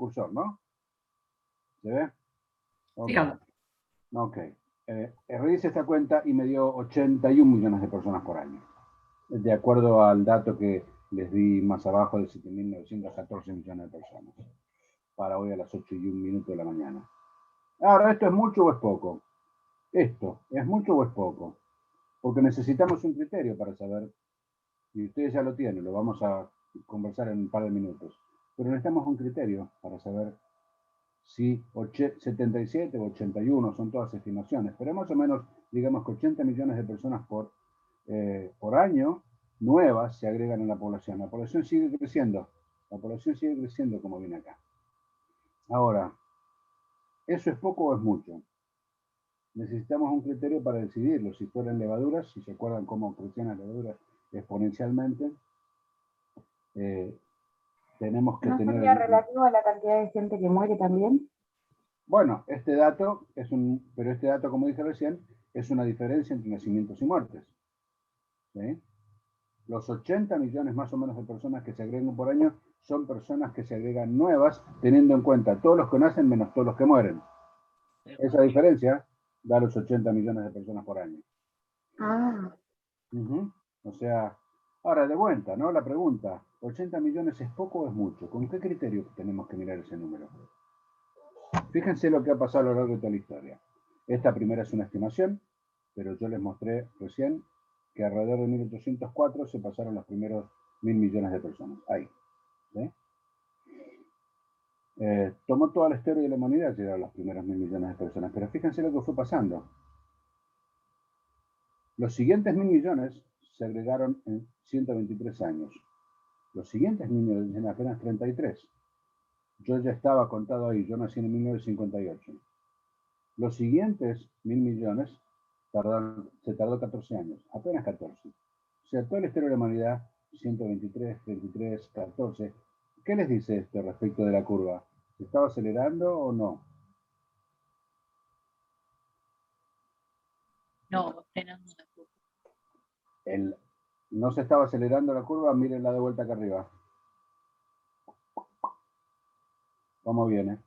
cursor, ¿no? ¿Se ve? Ok. Sí, acá. Ok. Revisé esta cuenta y me dio 81 millones de personas por año. De acuerdo al dato que les di más abajo de 7.914 millones de personas. Para hoy a las 8:01 de la mañana. Ahora, ¿esto es mucho o es poco? ¿Esto es mucho o es poco? Porque necesitamos un criterio para saber, y ustedes ya lo tienen, lo vamos a conversar en un par de minutos, pero necesitamos un criterio para saber si 77 o 81 son todas estimaciones, pero más o menos, digamos que 80 millones de personas por año nuevas se agregan a la población. La población sigue creciendo, como viene acá. Ahora, ¿eso es poco o es mucho? Necesitamos un criterio para decidirlo. Si fueran levaduras, si se acuerdan cómo crecían las levaduras exponencialmente, tenemos que ¿No tener... sería relativo a la cantidad de gente que muere también? Bueno, este dato pero este dato, como dije recién, es una diferencia entre nacimientos y muertes. ¿Sí? Los 80 millones más o menos de personas que se agregan por año son personas que se agregan nuevas, teniendo en cuenta todos los que nacen menos todos los que mueren. Esa diferencia da los 80 millones de personas por año. Ah. O sea, ahora de vuelta, ¿no? La pregunta, ¿80 millones es poco o es mucho? ¿Con qué criterio tenemos que mirar ese número? Fíjense lo que ha pasado a lo largo de toda la historia. Esta primera es una estimación, pero yo les mostré recién que alrededor de 1804 se pasaron los primeros 1.000 millones de personas. Ahí. ¿Sí? Tomó toda la historia de la humanidad llegar a los primeros 1.000 millones de personas, pero fíjense lo que fue pasando. Los siguientes 1.000 millones se agregaron en 123 años. Los siguientes 1.000 millones en apenas 33. Yo ya estaba contado ahí, yo nací en 1958. Los siguientes 1.000 millones se tardó 14 años, apenas 14. O sea, toda la historia de la humanidad, 123, 33, 14. ¿Qué les dice esto respecto de la curva? ¿Se estaba acelerando o no? No, frenando la curva. No se estaba acelerando la curva, mírenla de vuelta acá arriba. ¿Cómo viene?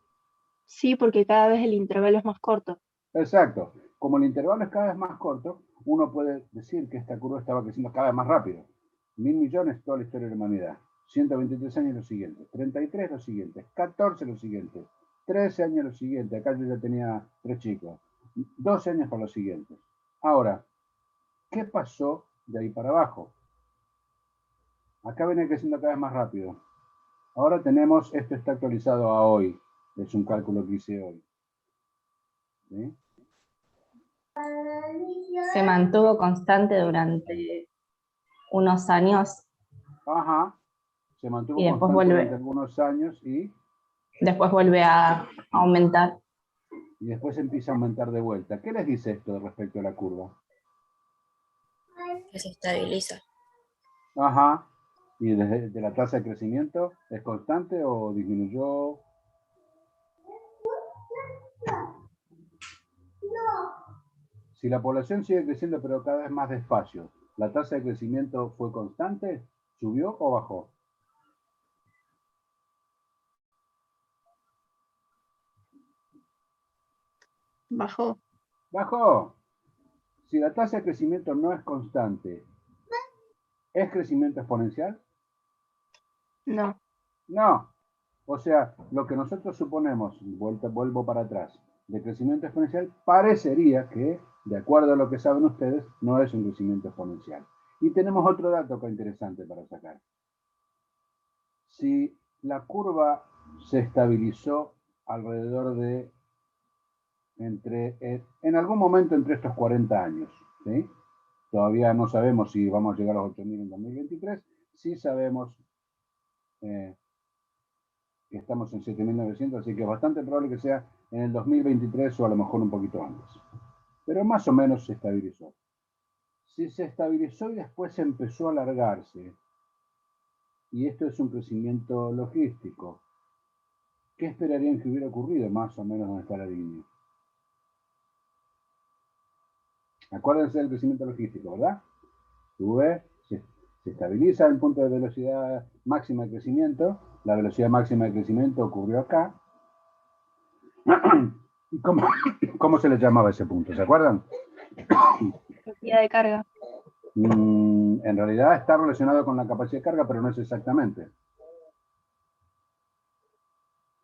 Sí, porque cada vez el intervalo es más corto. Exacto. Como el intervalo es cada vez más corto, uno puede decir que esta curva estaba creciendo cada vez más rápido. 1.000 millones toda la historia de la humanidad. 123 años los siguientes. 33 los siguientes. 14 los siguientes. 13 años los siguientes. Acá yo ya tenía 3 chicos. 12 años para los siguientes. Ahora, ¿qué pasó de ahí para abajo? Acá viene creciendo cada vez más rápido. Ahora tenemos, esto está actualizado a hoy. Es un cálculo que hice hoy. ¿Sí? Se mantuvo constante durante unos años Ajá. Se mantuvo y después constante durante vuelve, algunos años y a aumentar. después empieza a aumentar de vuelta. ¿Qué les dice esto respecto a la curva? Que se estabiliza. Ajá. ¿Y desde la tasa de crecimiento es constante o disminuyó? Si la población sigue creciendo pero cada vez más despacio, ¿la tasa de crecimiento fue constante? ¿Subió o bajó? Bajó. Bajó. Si la tasa de crecimiento no es constante, ¿es crecimiento exponencial? No. No. O sea, lo que nosotros suponemos, vuelvo para atrás, de crecimiento exponencial, parecería que, de acuerdo a lo que saben ustedes, no es un crecimiento exponencial. Y tenemos otro dato que interesante para sacar. Si la curva se estabilizó alrededor de, en algún momento entre estos 40 años, ¿sí? Todavía no sabemos si vamos a llegar a los 8.000 en 2023, sí sabemos que estamos en 7.900, así que es bastante probable que sea en el 2023 o a lo mejor un poquito antes. Pero más o menos se estabilizó. Si se estabilizó y después empezó a alargarse, y esto es un crecimiento logístico, ¿qué esperarían que hubiera ocurrido más o menos donde está la línea? Acuérdense del crecimiento logístico, ¿verdad? Sube, se estabiliza en punto de velocidad máxima de crecimiento La velocidad máxima de crecimiento ocurrió acá. ¿Y cómo se le llamaba ese punto? ¿Se acuerdan? Velocidad de carga. En realidad está relacionado con la capacidad de carga, pero no es exactamente.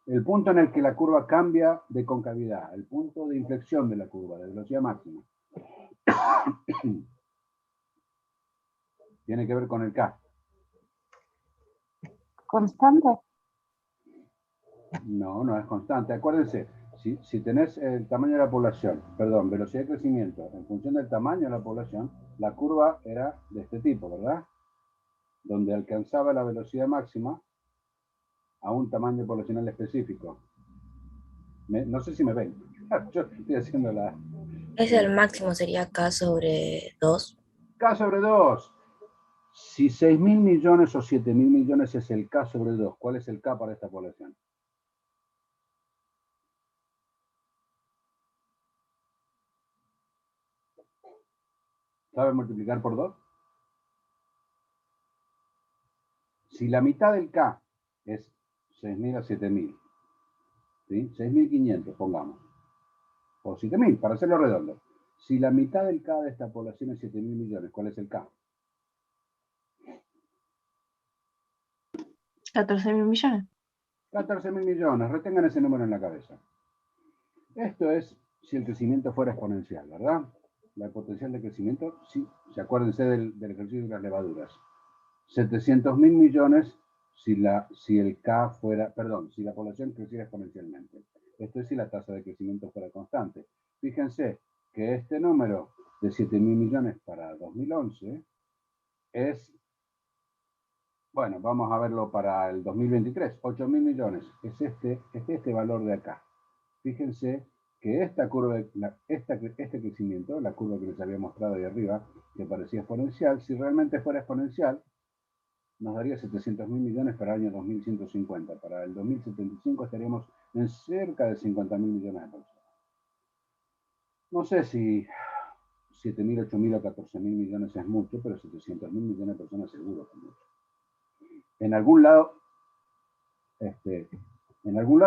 El punto en el que la curva cambia de concavidad, el punto de inflexión de la curva, de velocidad máxima. Tiene que ver con el K. ¿Constante? No, no es constante. Acuérdense, si tenés el tamaño de la población, perdón, velocidad de crecimiento, en función del tamaño de la población, la curva era de este tipo, ¿verdad? Donde alcanzaba la velocidad máxima a un tamaño poblacional específico. No sé si me ven. Yo estoy haciendo la... Es el máximo, sería K sobre 2. K sobre 2. Si 6.000 millones o 7.000 millones es el K sobre 2, ¿cuál es el K para esta población? ¿Sabe multiplicar por 2? Si la mitad del K es 6.000 a 7.000, ¿sí? 6.500, pongamos. O 7.000, para hacerlo redondo. Si la mitad del K de esta población es 7.000 millones, ¿cuál es el K? 14.000 millones. 14.000 millones, retengan ese número en la cabeza. Esto es si el crecimiento fuera exponencial, ¿verdad? La potencial de crecimiento, sí, acuérdense del ejercicio de las levaduras. 700.000 millones si el K fuera, perdón, si la población creciera exponencialmente. Esto es si la tasa de crecimiento fuera constante. Fíjense que este número de 7.000 millones para 2011 es, bueno, vamos a verlo para el 2023, 8.000 millones. Es este valor de acá. Fíjense que esta curva, este crecimiento, la curva que les había mostrado ahí arriba, que parecía exponencial, si realmente fuera exponencial, nos daría 700.000 millones para el año 2150. Para el 2075 estaríamos en cerca de 50.000 millones de personas. No sé si 7.000, 8.000 o 14.000 millones es mucho, pero 700.000 millones de personas seguro que es mucho. En algún lado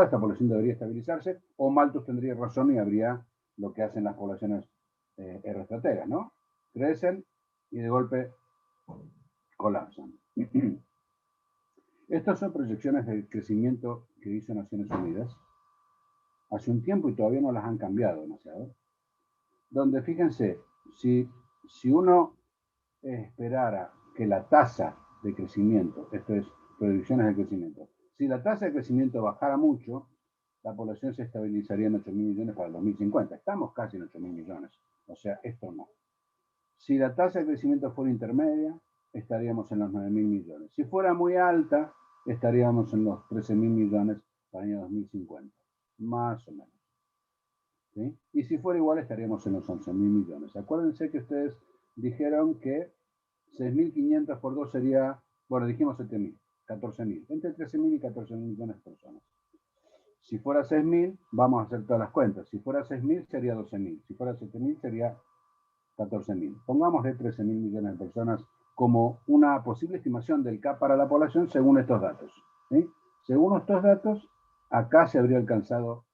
esta población debería estabilizarse, o Malthus tendría razón y habría lo que hacen las poblaciones aeroestrategas, ¿no? Crecen y de golpe colapsan. Estas son proyecciones de crecimiento que hizo Naciones Unidas hace un tiempo y todavía no las han cambiado demasiado. Donde, fíjense, si uno esperara que la tasa de crecimiento, esto es, proyecciones de crecimiento, si la tasa de crecimiento bajara mucho, la población se estabilizaría en 8.000 millones para el 2050. Estamos casi en 8.000 millones. O sea, esto no. Si la tasa de crecimiento fuera intermedia, estaríamos en los 9.000 millones. Si fuera muy alta, estaríamos en los 13.000 millones para el año 2050. Más o menos. ¿Sí? Y si fuera igual, estaríamos en los 11.000 millones. Acuérdense que ustedes dijeron que 6.500 por 2 sería, bueno, dijimos 7.000, 14.000. Entre 13.000 y 14.000 millones de personas. Si fuera 6.000, vamos a hacer todas las cuentas. Si fuera 6.000, sería 12.000. Si fuera 7.000, sería 14.000. Pongámosle 13.000 millones de personas como una posible estimación del K para la población según estos datos. ¿Sí? Según estos datos, acá se habría alcanzado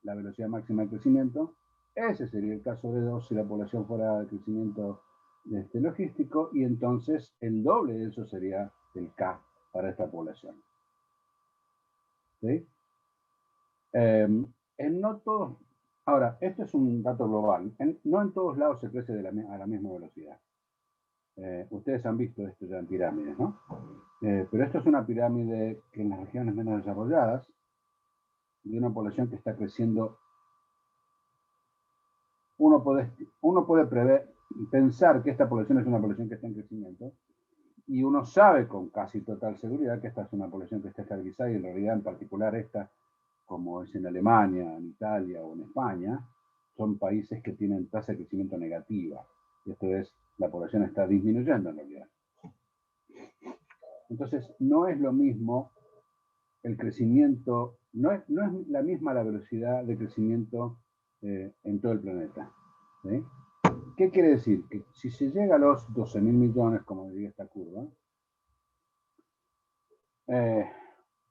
la velocidad máxima de crecimiento. Ese sería el caso de 2 si la población fuera de crecimiento logístico, y entonces el doble de eso sería el K para esta población. ¿Sí? En no todos, ahora, esto es un dato global, no en todos lados se crece a la misma velocidad. Ustedes han visto esto ya en pirámides, ¿no? Pero esto es una pirámide que en las regiones menos desarrolladas, de una población que está creciendo, uno puede pensar que esta población es una población que está en crecimiento, y uno sabe con casi total seguridad que esta es una población que está estabilizada, y en realidad en particular esta, como es en Alemania, en Italia o en España, son países que tienen tasa de crecimiento negativa. Esto es, la población está disminuyendo en realidad. Entonces, no es lo mismo el crecimiento, no es la misma la velocidad de crecimiento en todo el planeta. ¿Sí? ¿Qué quiere decir? Que si se llega a los 12.000 millones, como diría esta curva,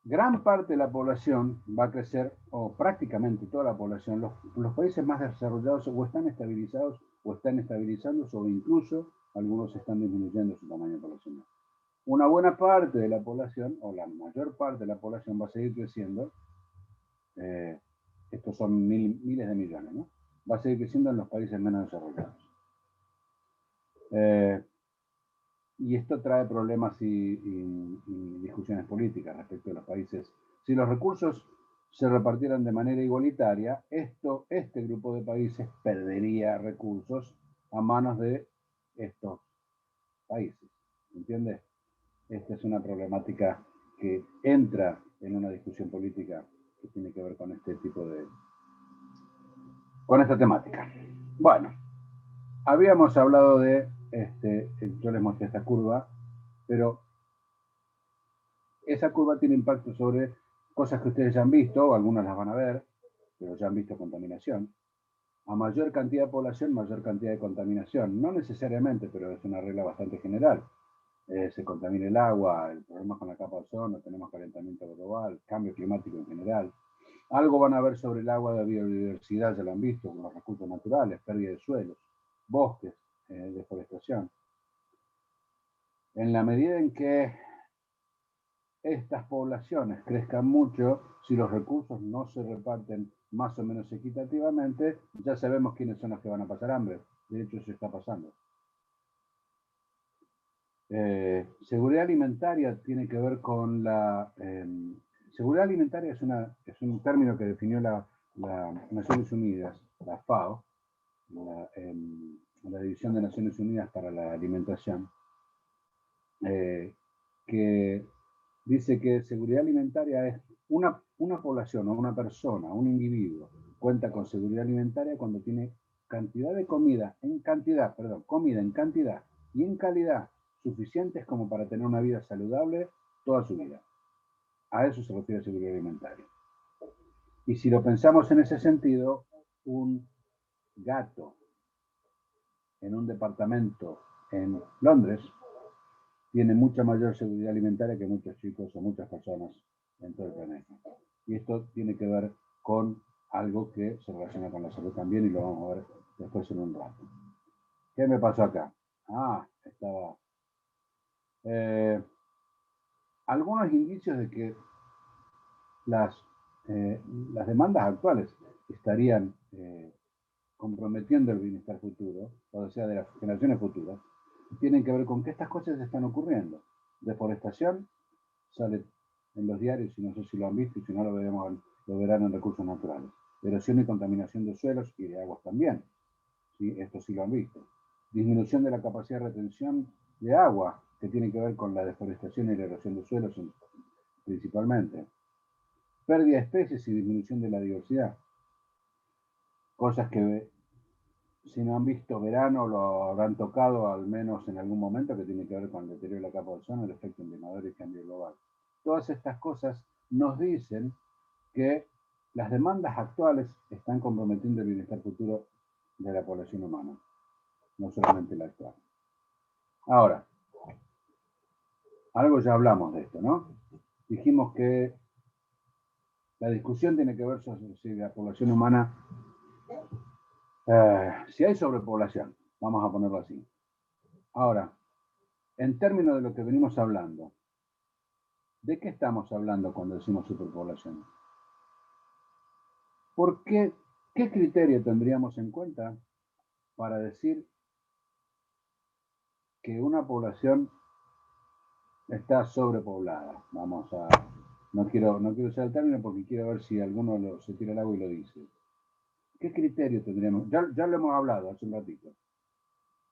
Gran parte de la población va a crecer, o prácticamente toda la población, los países más desarrollados o están estabilizados o están estabilizándose o incluso algunos están disminuyendo su tamaño poblacional. Una buena parte de la población, o la mayor parte de la población va a seguir creciendo, estos son miles de millones, ¿no? Va a seguir creciendo en los países menos desarrollados. Y esto trae problemas y discusiones políticas respecto a los países. Si los recursos se repartieran de manera igualitaria, este grupo de países perdería recursos a manos de estos países. ¿Entiendes? Esta es una problemática que entra en una discusión política que tiene que ver con este tipo de... con esta temática. Bueno, habíamos hablado de... yo les mostré esta curva, pero esa curva tiene impacto sobre cosas que ustedes ya han visto, o algunas las van a ver, pero ya han visto contaminación. A mayor cantidad de población, mayor cantidad de contaminación. No necesariamente, pero es una regla bastante general. Se contamina el agua, el problema con la capa de ozono, tenemos calentamiento global, cambio climático en general. Algo van a ver sobre el agua de biodiversidad, ya lo han visto, con los recursos naturales, pérdida de suelos, bosques, deforestación. En la medida en que estas poblaciones crezcan mucho, si los recursos no se reparten más o menos equitativamente, ya sabemos quiénes son los que van a pasar hambre. De hecho, eso está pasando. Seguridad alimentaria tiene que ver con la... seguridad alimentaria es un término que definió las Naciones Unidas, la FAO, la División de Naciones Unidas para la Alimentación, que dice que seguridad alimentaria es una población o una persona, un individuo, cuenta con seguridad alimentaria cuando tiene cantidad de comida en cantidad y en calidad suficientes como para tener una vida saludable toda su vida. A eso se refiere seguridad alimentaria. Y si lo pensamos en ese sentido, un gato en un departamento en Londres tiene mucha mayor seguridad alimentaria que muchos chicos o muchas personas en todo el planeta. Y esto tiene que ver con algo que se relaciona con la salud también y lo vamos a ver después en un rato. ¿Qué me pasó acá? Estaba... algunos indicios de que las demandas actuales estarían comprometiendo el bienestar futuro, o sea, de las generaciones futuras, tienen que ver con que estas cosas están ocurriendo. Deforestación sale en los diarios, y no sé si lo han visto, y si no lo verán en recursos naturales. Erosión y contaminación de suelos y de aguas también. ¿Sí? Esto sí lo han visto. Disminución de la capacidad de retención de agua, que tiene que ver con la deforestación y la erosión de suelos principalmente. Pérdida de especies y disminución de la diversidad. Cosas que si no han visto verano lo habrán tocado al menos en algún momento, que tiene que ver con el deterioro de la capa de ozono, el efecto invernadero y el cambio global. Todas estas cosas nos dicen que las demandas actuales están comprometiendo el bienestar futuro de la población humana, no solamente la actual. Ahora, algo ya hablamos de esto, ¿no? Dijimos que la discusión tiene que ver sobre si la población humana, si hay sobrepoblación, vamos a ponerlo así. Ahora, en términos de lo que venimos hablando, ¿de qué estamos hablando cuando decimos superpoblación? ¿Qué criterio tendríamos en cuenta para decir que una población está sobrepoblada? No quiero usar el término porque quiero ver si alguno se tira al agua y lo dice. ¿Qué criterio tendríamos? Ya lo hemos hablado hace un ratito.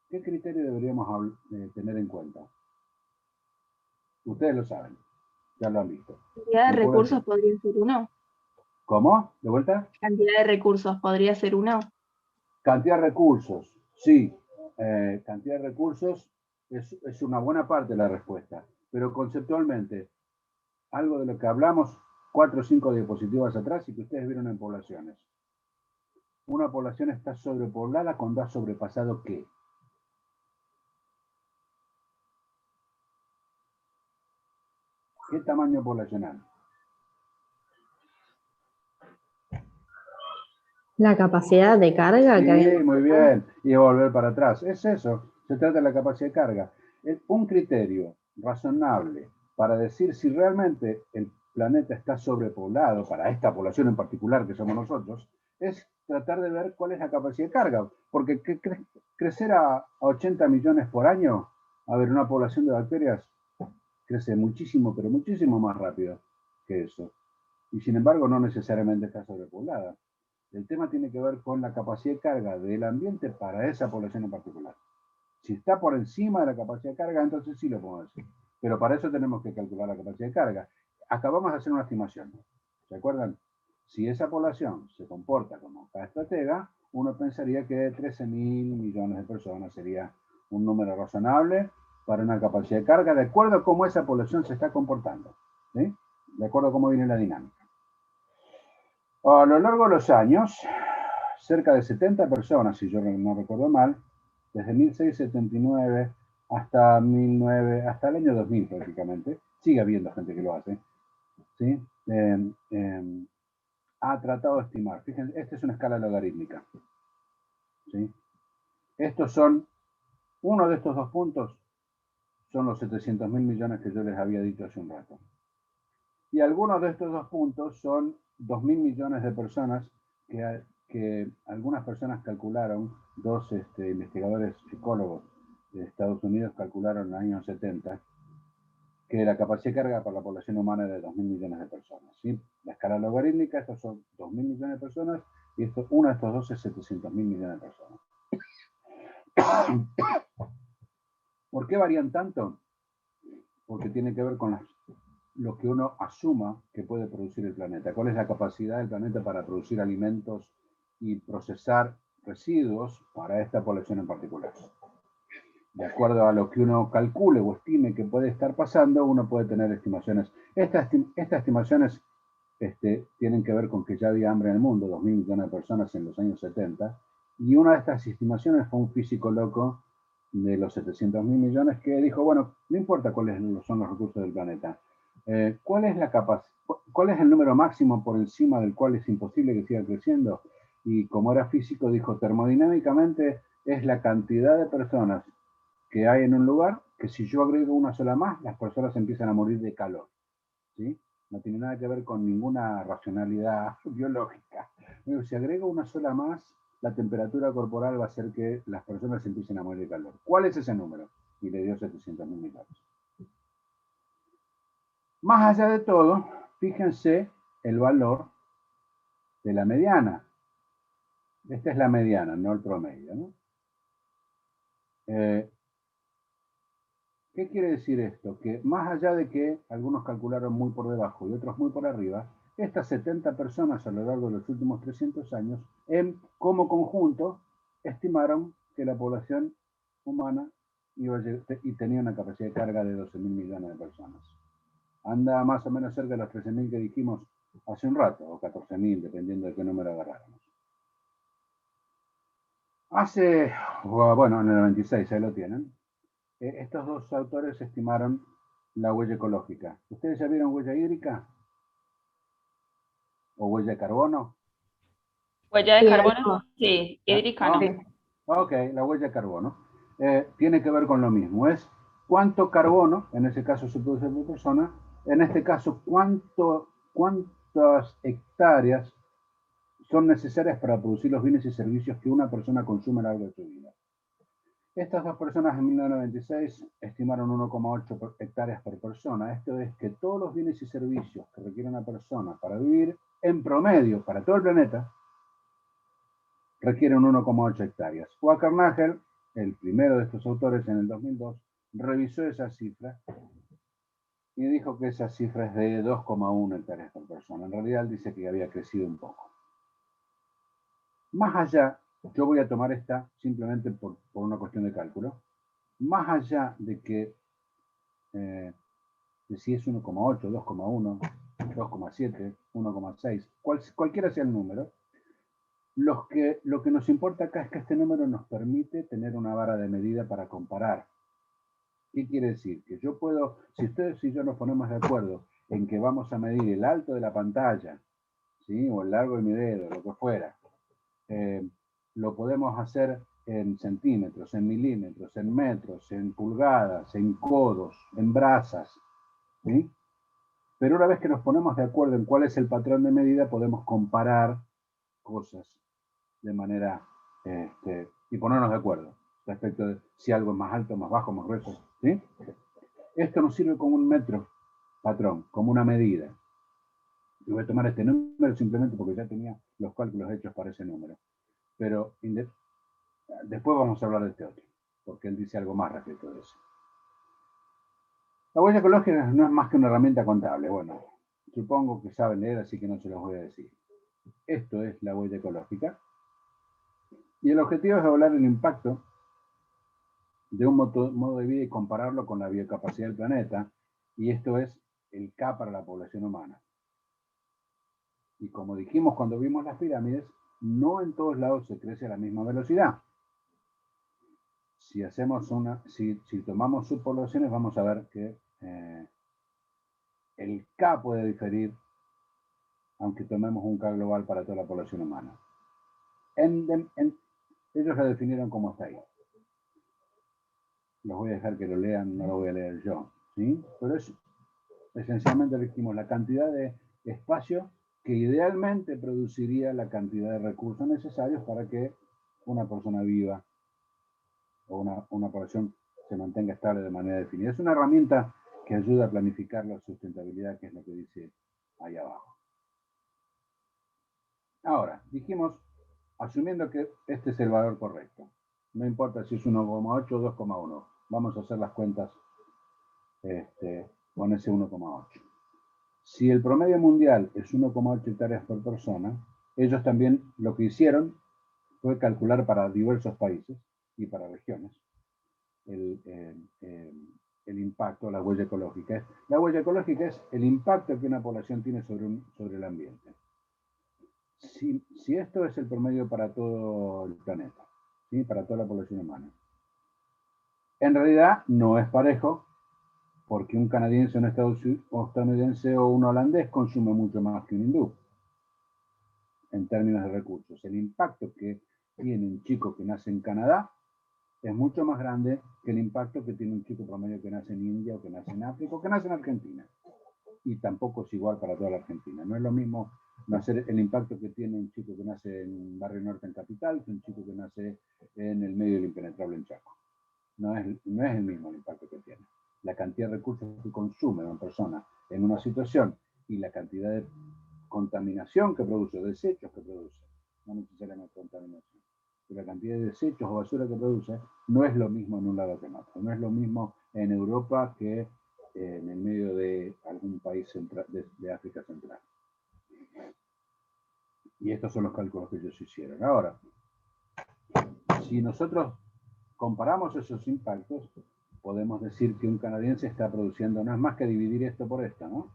¿Qué criterio deberíamos tener en cuenta? Ustedes lo saben, ya lo han visto. Cantidad de recursos podría ser uno. ¿Cómo? ¿De vuelta? Cantidad de recursos podría ser uno. Cantidad de recursos, sí. Cantidad de recursos es una buena parte de la respuesta. Pero conceptualmente, algo de lo que hablamos 4 o 5 diapositivas atrás y que ustedes vieron en poblaciones. Una población está sobrepoblada cuando ha sobrepasado ¿qué? ¿Qué tamaño poblacional? La capacidad de carga que había. Sí, muy bien. Y volver para atrás. Es eso. Se trata de la capacidad de carga. Un criterio razonable para decir si realmente el planeta está sobrepoblado, para esta población en particular que somos nosotros, es tratar de ver cuál es la capacidad de carga. Porque crecer a 80 millones por año, a ver, una población de bacterias crece muchísimo, pero muchísimo más rápido que eso. Y sin embargo, no necesariamente está sobrepoblada. El tema tiene que ver con la capacidad de carga del ambiente para esa población en particular. Si está por encima de la capacidad de carga, entonces sí lo podemos decir. Pero para eso tenemos que calcular la capacidad de carga. Acabamos de hacer una estimación. ¿Se acuerdan? Si esa población se comporta como cada estratega, uno pensaría que 13.000 millones de personas sería un número razonable para una capacidad de carga, de acuerdo a cómo esa población se está comportando. ¿Sí? De acuerdo a cómo viene la dinámica. A lo largo de los años, cerca de 70 personas, si yo no recuerdo mal, desde 1679 hasta hasta el año 2000 prácticamente, sigue habiendo gente que lo hace, ¿sí? Ha tratado de estimar. Fíjense, esta es una escala logarítmica, ¿sí? Uno de estos dos puntos son los 700.000 millones que yo les había dicho hace un rato. Y algunos de estos dos puntos son 2.000 millones de personas que algunas personas calcularon, dos investigadores psicólogos de Estados Unidos calcularon en los años 70, que la capacidad de carga para la población humana es de 2.000 millones de personas. ¿Sí? La escala logarítmica, estos son 2.000 millones de personas, y uno de estos dos es 700.000 millones de personas. ¿Por qué varían tanto? Porque tiene que ver con lo que uno asuma que puede producir el planeta. ¿Cuál es la capacidad del planeta para producir alimentos y procesar residuos para esta población en particular? De acuerdo a lo que uno calcule o estime que puede estar pasando, uno puede tener estimaciones. Estas estimaciones tienen que ver con que ya había hambre en el mundo, 2.000 millones de personas en los años 70, y una de estas estimaciones fue un físico loco de los 700.000 millones que dijo, bueno, no importa cuáles son los recursos del planeta, ¿cuál es el número máximo por encima del cual es imposible que siga creciendo? Y como era físico, dijo, termodinámicamente es la cantidad de personas que hay en un lugar, que si yo agrego una sola más, las personas empiezan a morir de calor. ¿Sí? No tiene nada que ver con ninguna racionalidad biológica. Pero si agrego una sola más, la temperatura corporal va a hacer que las personas empiecen a morir de calor. ¿Cuál es ese número? Y le dio 700.000 millones. Más allá de todo, fíjense el valor de la mediana. Esta es la mediana, no el promedio, ¿no? ¿Qué quiere decir esto? Que más allá de que algunos calcularon muy por debajo y otros muy por arriba, estas 70 personas a lo largo de los últimos 300 años, como conjunto, estimaron que la población humana tenía una capacidad de carga de 12.000 millones de personas. Anda más o menos cerca de los 13.000 que dijimos hace un rato, o 14.000, dependiendo de qué número agarráramos. Bueno, en el 96, ahí lo tienen. Estos dos autores estimaron la huella ecológica. ¿Ustedes ya vieron huella hídrica? ¿O huella de carbono? Huella de Sí, carbono, sí, hídrica no. Ok, la huella de carbono. Tiene que ver con lo mismo. Es cuánto carbono, en ese caso se produce por persona, en este caso cuántas hectáreas son necesarias para producir los bienes y servicios que una persona consume a lo largo de su vida. Estas dos personas en 1996 estimaron 1,8 hectáreas por persona. Esto es que todos los bienes y servicios que requiere una persona para vivir en promedio para todo el planeta requieren 1,8 hectáreas. Wacker-Nagel, el primero de estos autores en el 2002, revisó esa cifra y dijo que esa cifra es de 2,1 hectáreas por persona. En realidad él dice que había crecido un poco. Más allá, yo voy a tomar esta simplemente por una cuestión de cálculo, más allá de que de si es 1,8, 2,1, 2,7, 1,6, cualquiera sea el número, lo que nos importa acá es que este número nos permite tener una vara de medida para comparar. ¿Qué quiere decir? Que yo puedo, si ustedes y yo nos ponemos de acuerdo en que vamos a medir el alto de la pantalla, ¿sí? O el largo de mi dedo, lo que fuera, lo podemos hacer en centímetros, en milímetros, en metros, en pulgadas, en codos, en brazas, ¿sí? Pero una vez que nos ponemos de acuerdo en cuál es el patrón de medida, podemos comparar cosas de manera, y ponernos de acuerdo respecto de si algo es más alto, más bajo, más grueso, ¿sí? Esto nos sirve como un metro patrón, como una medida. Y voy a tomar este número simplemente porque ya tenía los cálculos hechos para ese número. Pero después vamos a hablar de este otro, porque él dice algo más respecto de eso. La huella ecológica no es más que una herramienta contable. Bueno, supongo que saben leer, así que no se los voy a decir. Esto es la huella ecológica. Y el objetivo es evaluar el impacto de un modo de vida y compararlo con la biocapacidad del planeta. Y esto es el K para la población humana. Y como dijimos cuando vimos las pirámides, no en todos lados se crece a la misma velocidad. Si tomamos subpoblaciones, vamos a ver que el K puede diferir, aunque tomemos un K global para toda la población humana. Ellos lo definieron como hasta ahí. Los voy a dejar que lo lean, no lo voy a leer yo, ¿sí? Pero esencialmente dijimos la cantidad de espacio que idealmente produciría la cantidad de recursos necesarios para que una persona viva o una población se mantenga estable de manera definida. Es una herramienta que ayuda a planificar la sustentabilidad, que es lo que dice ahí abajo. Ahora, dijimos, asumiendo que este es el valor correcto, no importa si es 1,8 o 2,1, vamos a hacer las cuentas con ese 1,8. Si el promedio mundial es 1,8 hectáreas por persona, ellos también lo que hicieron fue calcular para diversos países y para regiones el impacto, la huella ecológica. La huella ecológica es el impacto que una población tiene sobre el ambiente. Si esto es el promedio para todo el planeta, ¿sí? Para toda la población humana, en realidad no es parejo, porque un canadiense, un estadounidense o un holandés consume mucho más que un hindú en términos de recursos. El impacto que tiene un chico que nace en Canadá es mucho más grande que el impacto que tiene un chico promedio que nace en India o que nace en África o que nace en Argentina. Y tampoco es igual para toda la Argentina. No es lo mismo nacer, el impacto que tiene un chico que nace en Barrio Norte en Capital que un chico que nace en el medio del impenetrable en Chaco. No es el mismo el impacto que tiene. La cantidad de recursos que consume una persona en una situación y la cantidad de contaminación que produce, desechos que produce, no necesariamente contaminación, pero la cantidad de desechos o basura que produce no es lo mismo en un lado que en otro. No es lo mismo en Europa que en el medio de algún país de África Central. Y estos son los cálculos que ellos hicieron. Ahora, si nosotros comparamos esos impactos, podemos decir que un canadiense está produciendo, no es más que dividir esto por esto, ¿no?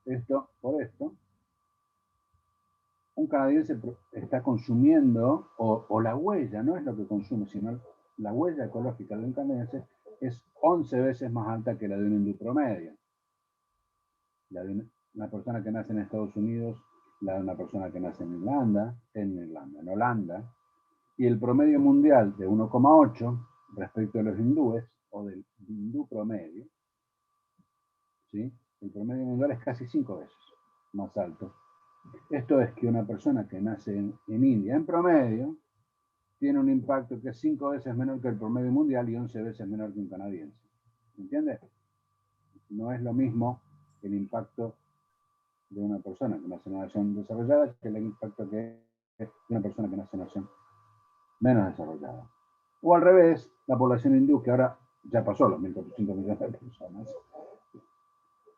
Esto por esto. Un canadiense está consumiendo, o la huella, no es lo que consume, sino la huella ecológica de un canadiense es 11 veces más alta que la de un hindú promedio. La de una persona que nace en Estados Unidos, la de una persona que nace en Holanda, y el promedio mundial de 1,8 respecto a los hindúes, o del hindú promedio, ¿sí? El promedio mundial es casi 5 veces más alto. Esto es que una persona que nace en India, en promedio, tiene un impacto que es 5 veces menor que el promedio mundial y 11 veces menor que un canadiense. ¿Entiendes? No es lo mismo el impacto de una persona que nace en una nación desarrollada que el impacto que es de una persona que nace en una nación menos desarrollada. O al revés, la población hindú, que ahora ya pasó los 1.400 millones de personas,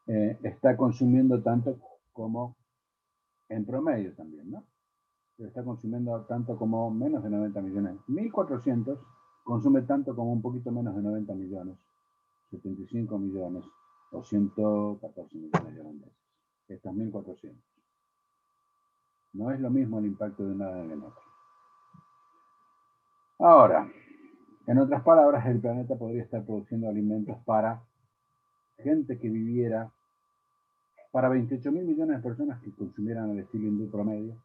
está consumiendo tanto como en promedio también, ¿no? Pero está consumiendo tanto como menos de 90 millones. 1.400 consume tanto como un poquito menos de 90 millones, 75 millones o 114 millones de holandeses. Estos 1.400. No es lo mismo el impacto de una en el otro. Ahora, En otras palabras, el planeta podría estar produciendo alimentos para gente que viviera, para 28.000 millones de personas que consumieran el estilo hindú promedio,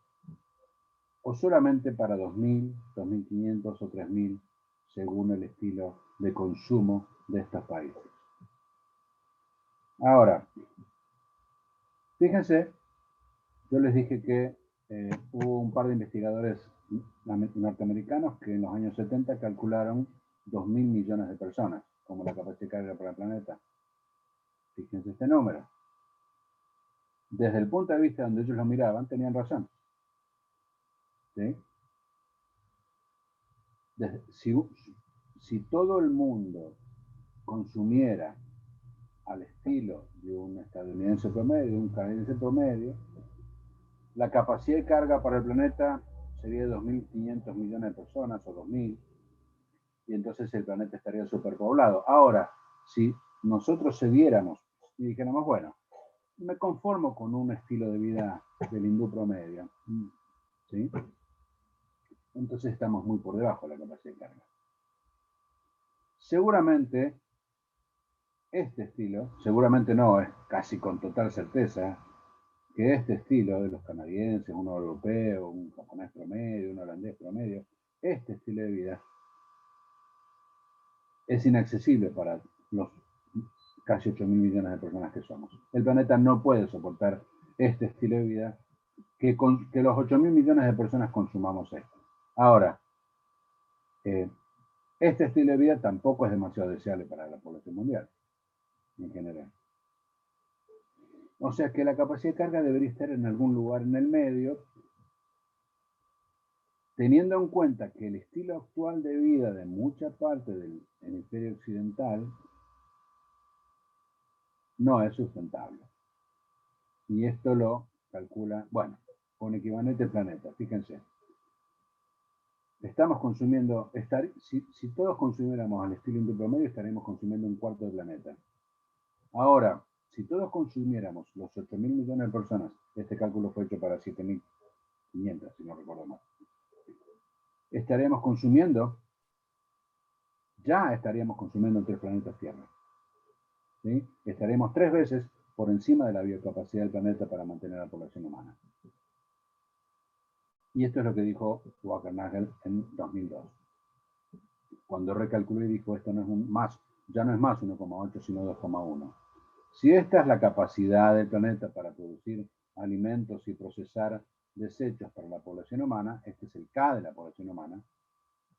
o solamente para 2.000, 2.500 o 3.000, según el estilo de consumo de estos países. Ahora, fíjense, yo les dije que hubo un par de investigadores norteamericanos que en los años 70 calcularon 2.000 millones de personas como la capacidad de carga para el planeta. Fíjense este número. Desde el punto de vista donde ellos lo miraban, tenían razón. ¿Sí? Si todo el mundo consumiera al estilo de un estadounidense promedio, de un canadiense promedio, la capacidad de carga para el planeta sería de 2.500 millones de personas o 2.000, y entonces el planeta estaría superpoblado. Ahora, si nosotros cediéramos y dijéramos, bueno, me conformo con un estilo de vida del hindú promedio, ¿sí? Entonces estamos muy por debajo de la capacidad de carga. Seguramente este estilo, seguramente no, es casi con total certeza, que este estilo de los canadienses, uno europeo, un japonés promedio, un holandés promedio, este estilo de vida es inaccesible para los casi 8.000 millones de personas que somos. El planeta no puede soportar este estilo de vida, que los 8.000 millones de personas consumamos esto. Ahora, este estilo de vida tampoco es demasiado deseable para la población mundial, en general. O sea que la capacidad de carga debería estar en algún lugar en el medio, teniendo en cuenta que el estilo actual de vida de mucha parte del hemisferio occidental no es sustentable. Y esto lo calcula, bueno, con equivalente planeta, fíjense. Estamos consumiendo, si todos consumiéramos al estilo hindú promedio, estaríamos consumiendo un cuarto del planeta. Ahora, si todos consumiéramos los 8.000 millones de personas, este cálculo fue hecho para 7.500, si no recuerdo mal, estaríamos consumiendo 3 planetas Tierra. ¿Sí? Estaremos 3 veces por encima de la biocapacidad del planeta para mantener a la población humana. Y esto es lo que dijo Wackernagel en 2002. Cuando recalculó y dijo, esto no es ya no es más 1,8, sino 2,1. Si esta es la capacidad del planeta para producir alimentos y procesar desechos para la población humana, este es el K de la población humana,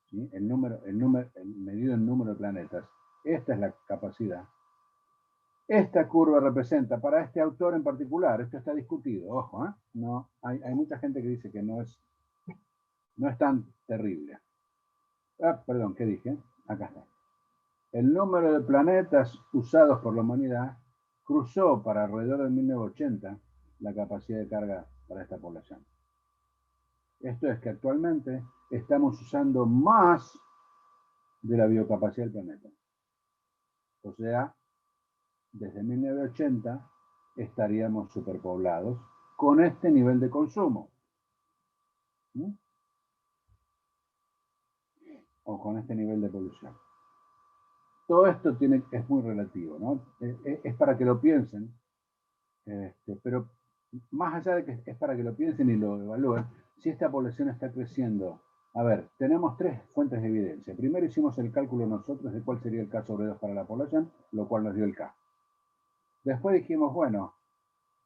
¿sí? Medido en número de planetas, esta es la capacidad. Esta curva representa, para este autor en particular, esto está discutido, ojo, no, hay mucha gente que dice que no es tan terrible. Perdón, ¿qué dije? Acá está. El número de planetas usados por la humanidad cruzó para alrededor de 1980 la capacidad de carga para esta población. Esto es que actualmente estamos usando más de la biocapacidad del planeta. O sea, desde 1980 estaríamos superpoblados con este nivel de consumo. ¿Sí? O con este nivel de polución. Todo esto es muy relativo, ¿no? Es para que lo piensen, pero más allá de que es para que lo piensen y lo evalúen, si esta población está creciendo. A ver, tenemos 3 fuentes de evidencia. Primero hicimos el cálculo nosotros de cuál sería el K sobre 2 para la población, lo cual nos dio el K. Después dijimos, bueno,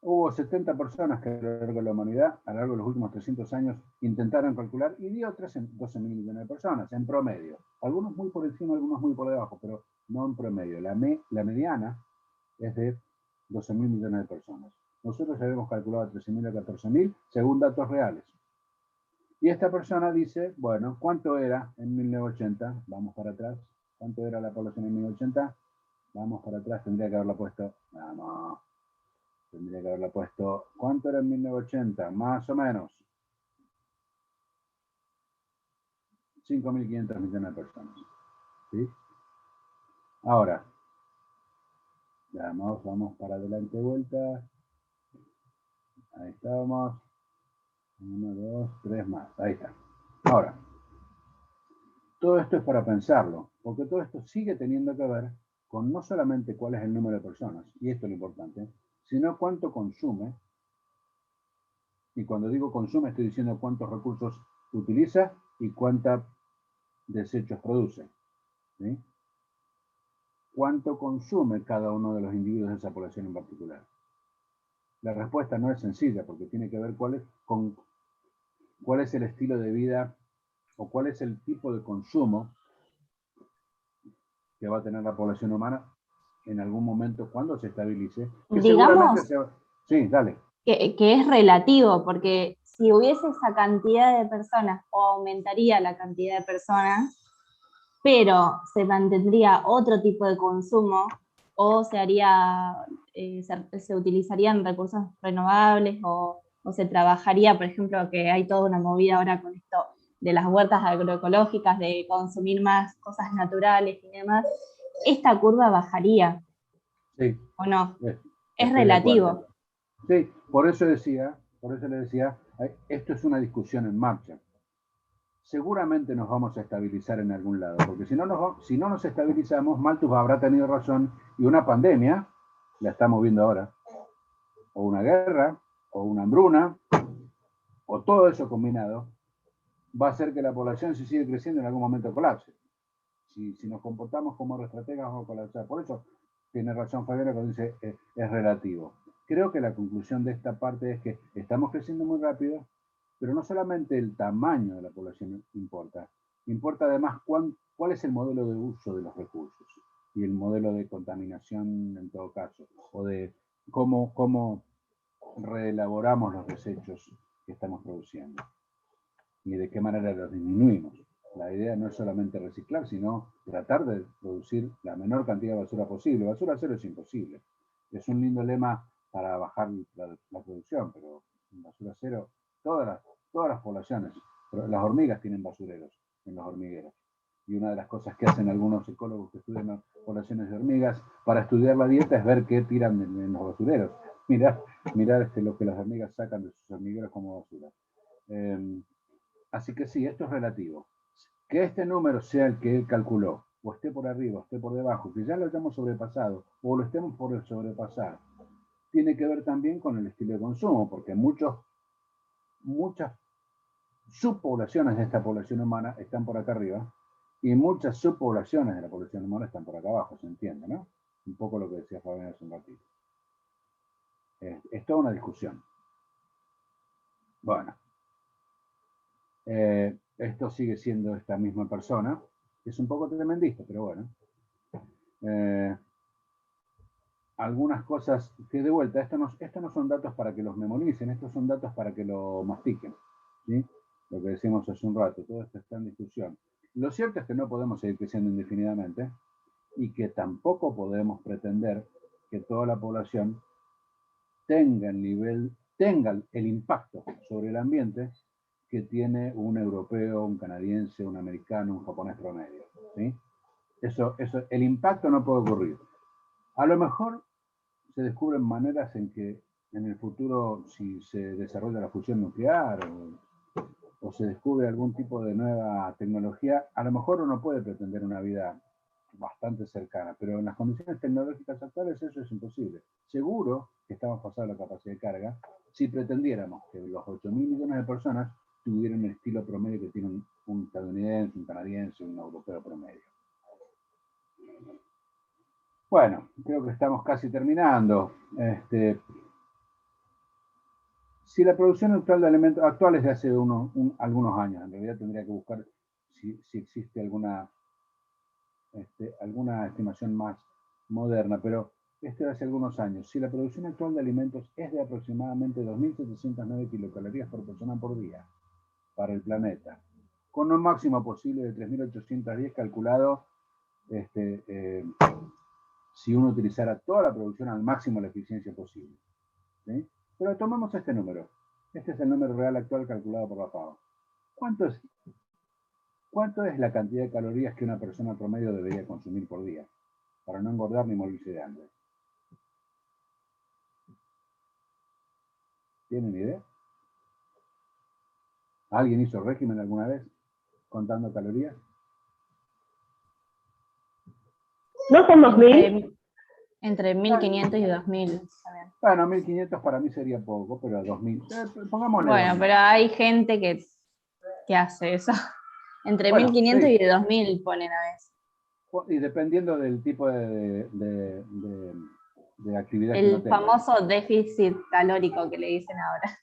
hubo 70 personas que a lo largo de la humanidad, a lo largo de los últimos 300 años, intentaron calcular y dio 12.000 millones de personas, en promedio. Algunos muy por encima, algunos muy por debajo, pero no en promedio. La mediana es de 12.000 millones de personas. Nosotros habíamos calculado 13.000 a 14.000 según datos reales. Y esta persona dice, bueno, ¿cuánto era en 1980? Vamos para atrás. ¿Cuánto era la población en 1980? Vamos para atrás, tendría que haberla puesto. Vamos. Tendría que haberla puesto. ¿Cuánto era en 1980? Más o menos 5.500 millones de personas. ¿Sí? Ahora, vamos para adelante, vuelta. Ahí estamos. 1, 2, 3 más. Ahí está. Ahora, Todo esto es para pensarlo, porque todo esto sigue teniendo que ver con no solamente cuál es el número de personas, y esto es lo importante, sino cuánto consume, y cuando digo consume estoy diciendo cuántos recursos utiliza y cuántos desechos produce. ¿Sí? ¿Cuánto consume cada uno de los individuos de esa población en particular? La respuesta no es sencilla, porque tiene que ver con cuál es el estilo de vida o cuál es el tipo de consumo que va a tener la población humana en algún momento cuando se estabilice. Que seguramente Digamos se va... Sí, dale. que es relativo, porque si hubiese esa cantidad de personas, o aumentaría la cantidad de personas, pero se mantendría otro tipo de consumo, o se haría, se utilizarían recursos renovables, o se trabajaría, por ejemplo, que hay toda una movida ahora con esto de las huertas agroecológicas, de consumir más cosas naturales y demás, esta curva bajaría, Sí, ¿o no? Es estoy de acuerdo. relativo. Sí, por eso le decía, esto es una discusión en marcha. Seguramente nos vamos a estabilizar en algún lado, porque si no nos estabilizamos, Malthus habrá tenido razón y una pandemia, la estamos viendo ahora, o una guerra, o una hambruna, o todo eso combinado, va a hacer que la población, si sigue creciendo, en algún momento colapse. Si nos comportamos como estrategas, vamos a colapsar. Por eso tiene razón Fabiana cuando dice es relativo. Creo que la conclusión de esta parte es que estamos creciendo muy rápido, pero no solamente el tamaño de la población importa, importa además cuál es el modelo de uso de los recursos y el modelo de contaminación en todo caso, o de cómo reelaboramos los desechos que estamos produciendo y de qué manera los disminuimos. La idea no es solamente reciclar, sino tratar de producir la menor cantidad de basura posible. Basura cero es imposible. Es un lindo lema para bajar la producción, pero en basura cero, todas las poblaciones, las hormigas tienen basureros en los hormigueros. Y una de las cosas que hacen algunos ecólogos que estudian las poblaciones de hormigas para estudiar la dieta es ver qué tiran en los basureros. Mirar lo que las hormigas sacan de sus hormigueros como basura. Así que sí, esto es relativo. Que este número sea el que él calculó, o esté por arriba, o esté por debajo, que ya lo hayamos sobrepasado, o lo estemos por sobrepasar, tiene que ver también con el estilo de consumo, porque muchas subpoblaciones de esta población humana están por acá arriba, y muchas subpoblaciones de la población humana están por acá abajo, se entiende, ¿no? Un poco lo que decía Fabián hace un ratito. Es toda una discusión. Bueno. Esto sigue siendo esta misma persona. Es un poco tremendista, pero bueno. Algunas cosas que de vuelta, esto no son datos para que los memoricen, estos son datos para que lo mastiquen. ¿Sí? Lo que decíamos hace un rato, todo esto está en discusión. Lo cierto es que no podemos seguir creciendo indefinidamente y que tampoco podemos pretender que toda la población tenga el impacto sobre el ambiente que tiene un europeo, un canadiense, un americano, un japonés promedio. ¿Sí? El impacto no puede ocurrir. A lo mejor se descubren maneras en que en el futuro, si se desarrolla la fusión nuclear o se descubre algún tipo de nueva tecnología, a lo mejor uno puede pretender una vida bastante cercana, pero en las condiciones tecnológicas actuales eso es imposible. Seguro que estamos pasando la capacidad de carga si pretendiéramos que los 8.000 millones de personas tuvieran el estilo promedio que tiene un estadounidense, un canadiense, un europeo promedio. Bueno, creo que estamos casi terminando. Si la producción actual de alimentos, actual es de hace algunos años, en realidad tendría que buscar si existe alguna estimación más moderna, pero de hace algunos años. Si la producción actual de alimentos es de aproximadamente 2.709 kilocalorías por persona por día para el planeta, con un máximo posible de 3.810 calculado si uno utilizara toda la producción al máximo la eficiencia posible. ¿Sí? Pero tomemos este número. Este es el número real actual calculado por la FAO. ¿Cuánto es la cantidad de calorías que una persona promedio debería consumir por día para no engordar ni morirse de hambre? ¿Tienen idea? ¿Alguien hizo régimen alguna vez contando calorías? ¿No son 2000? Entre 1500 y 2000 también. Bueno, 1500 para mí sería poco, pero 2000. Pongámosle Bueno, 2000. pero hay gente que hace eso. Entre Bueno, 1500 sí. y 2000 ponen a veces. Y dependiendo del tipo de actividad que uno El tenga. famoso déficit calórico que le dicen ahora.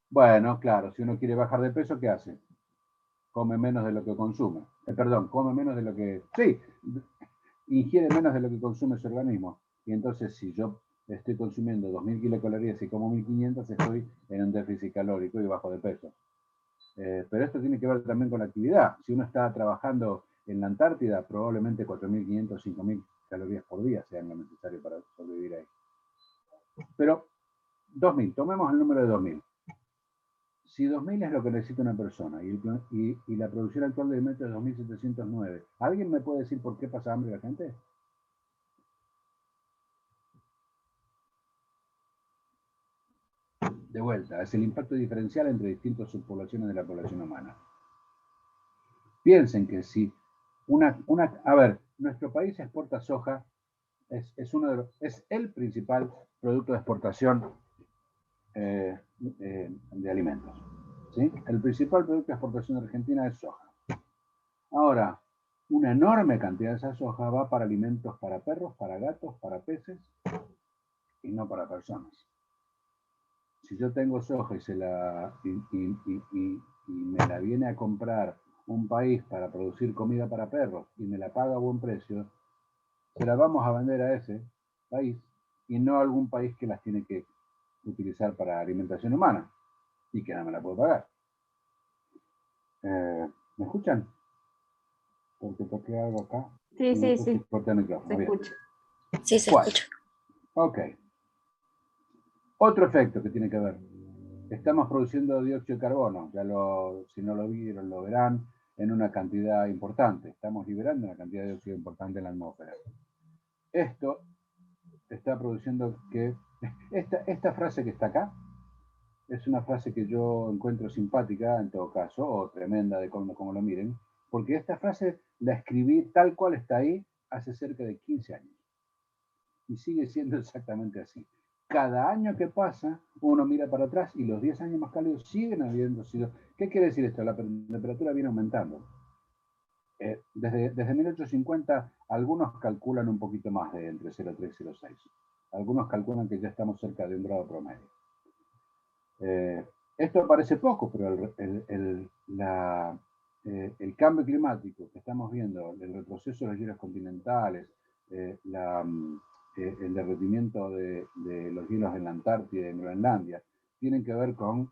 Bueno, claro, si uno quiere bajar de peso, ¿qué hace? Come menos de lo que consume. Come menos de lo que... Sí, ingiere menos de lo que consume su organismo. Y entonces, si yo estoy consumiendo 2000 kilocalorías y como 1500, estoy en un déficit calórico y bajo de peso. Pero esto tiene que ver también con la actividad. Si uno está trabajando en la Antártida, probablemente 4500, 5000 calorías por día sean lo necesario para sobrevivir ahí. Pero 2000, tomemos el número de 2000. Si 2000 es lo que necesita una persona y la producción actual de alimento es 2709, ¿alguien me puede decir por qué pasa hambre la gente? De vuelta, es el impacto diferencial entre distintas subpoblaciones de la población humana. Piensen que si a ver, nuestro país exporta soja, es el principal producto de exportación de alimentos. ¿Sí? El principal producto de exportación de Argentina es soja. Ahora, una enorme cantidad de esa soja va para alimentos para perros, para gatos, para peces y no para personas. Si yo tengo soja y me la viene a comprar un país para producir comida para perros y me la paga a buen precio, se la vamos a vender a ese país y no a algún país que las tiene que utilizar para alimentación humana y que no me la puedo pagar. ¿Me escuchan? Porque toqué algo acá. Sí, No sí, sé sí. si corté el micrófono. Se Bien. escucha. Sí, se ¿Cuál? escucha. Ok. Otro efecto que tiene que ver. Estamos produciendo dióxido de carbono. Si no lo vieron, lo verán en una cantidad importante. Estamos liberando una cantidad de dióxido importante en la atmósfera. Esto está produciendo que... Esta frase que está acá es una frase que yo encuentro simpática en todo caso, o tremenda de como lo miren, porque esta frase la escribí tal cual está ahí hace cerca de 15 años. Y sigue siendo exactamente así. Cada año que pasa, uno mira para atrás y los 10 años más cálidos siguen habiendo sido... ¿Qué quiere decir esto? La temperatura viene aumentando. Desde 1850, algunos calculan un poquito más de entre 0,3 y 0,6. Algunos calculan que ya estamos cerca de 1 grado promedio. Esto parece poco, pero el cambio climático que estamos viendo, el retroceso de los hielos continentales, el derretimiento de los hielos en la Antártida y en Groenlandia, tienen que ver con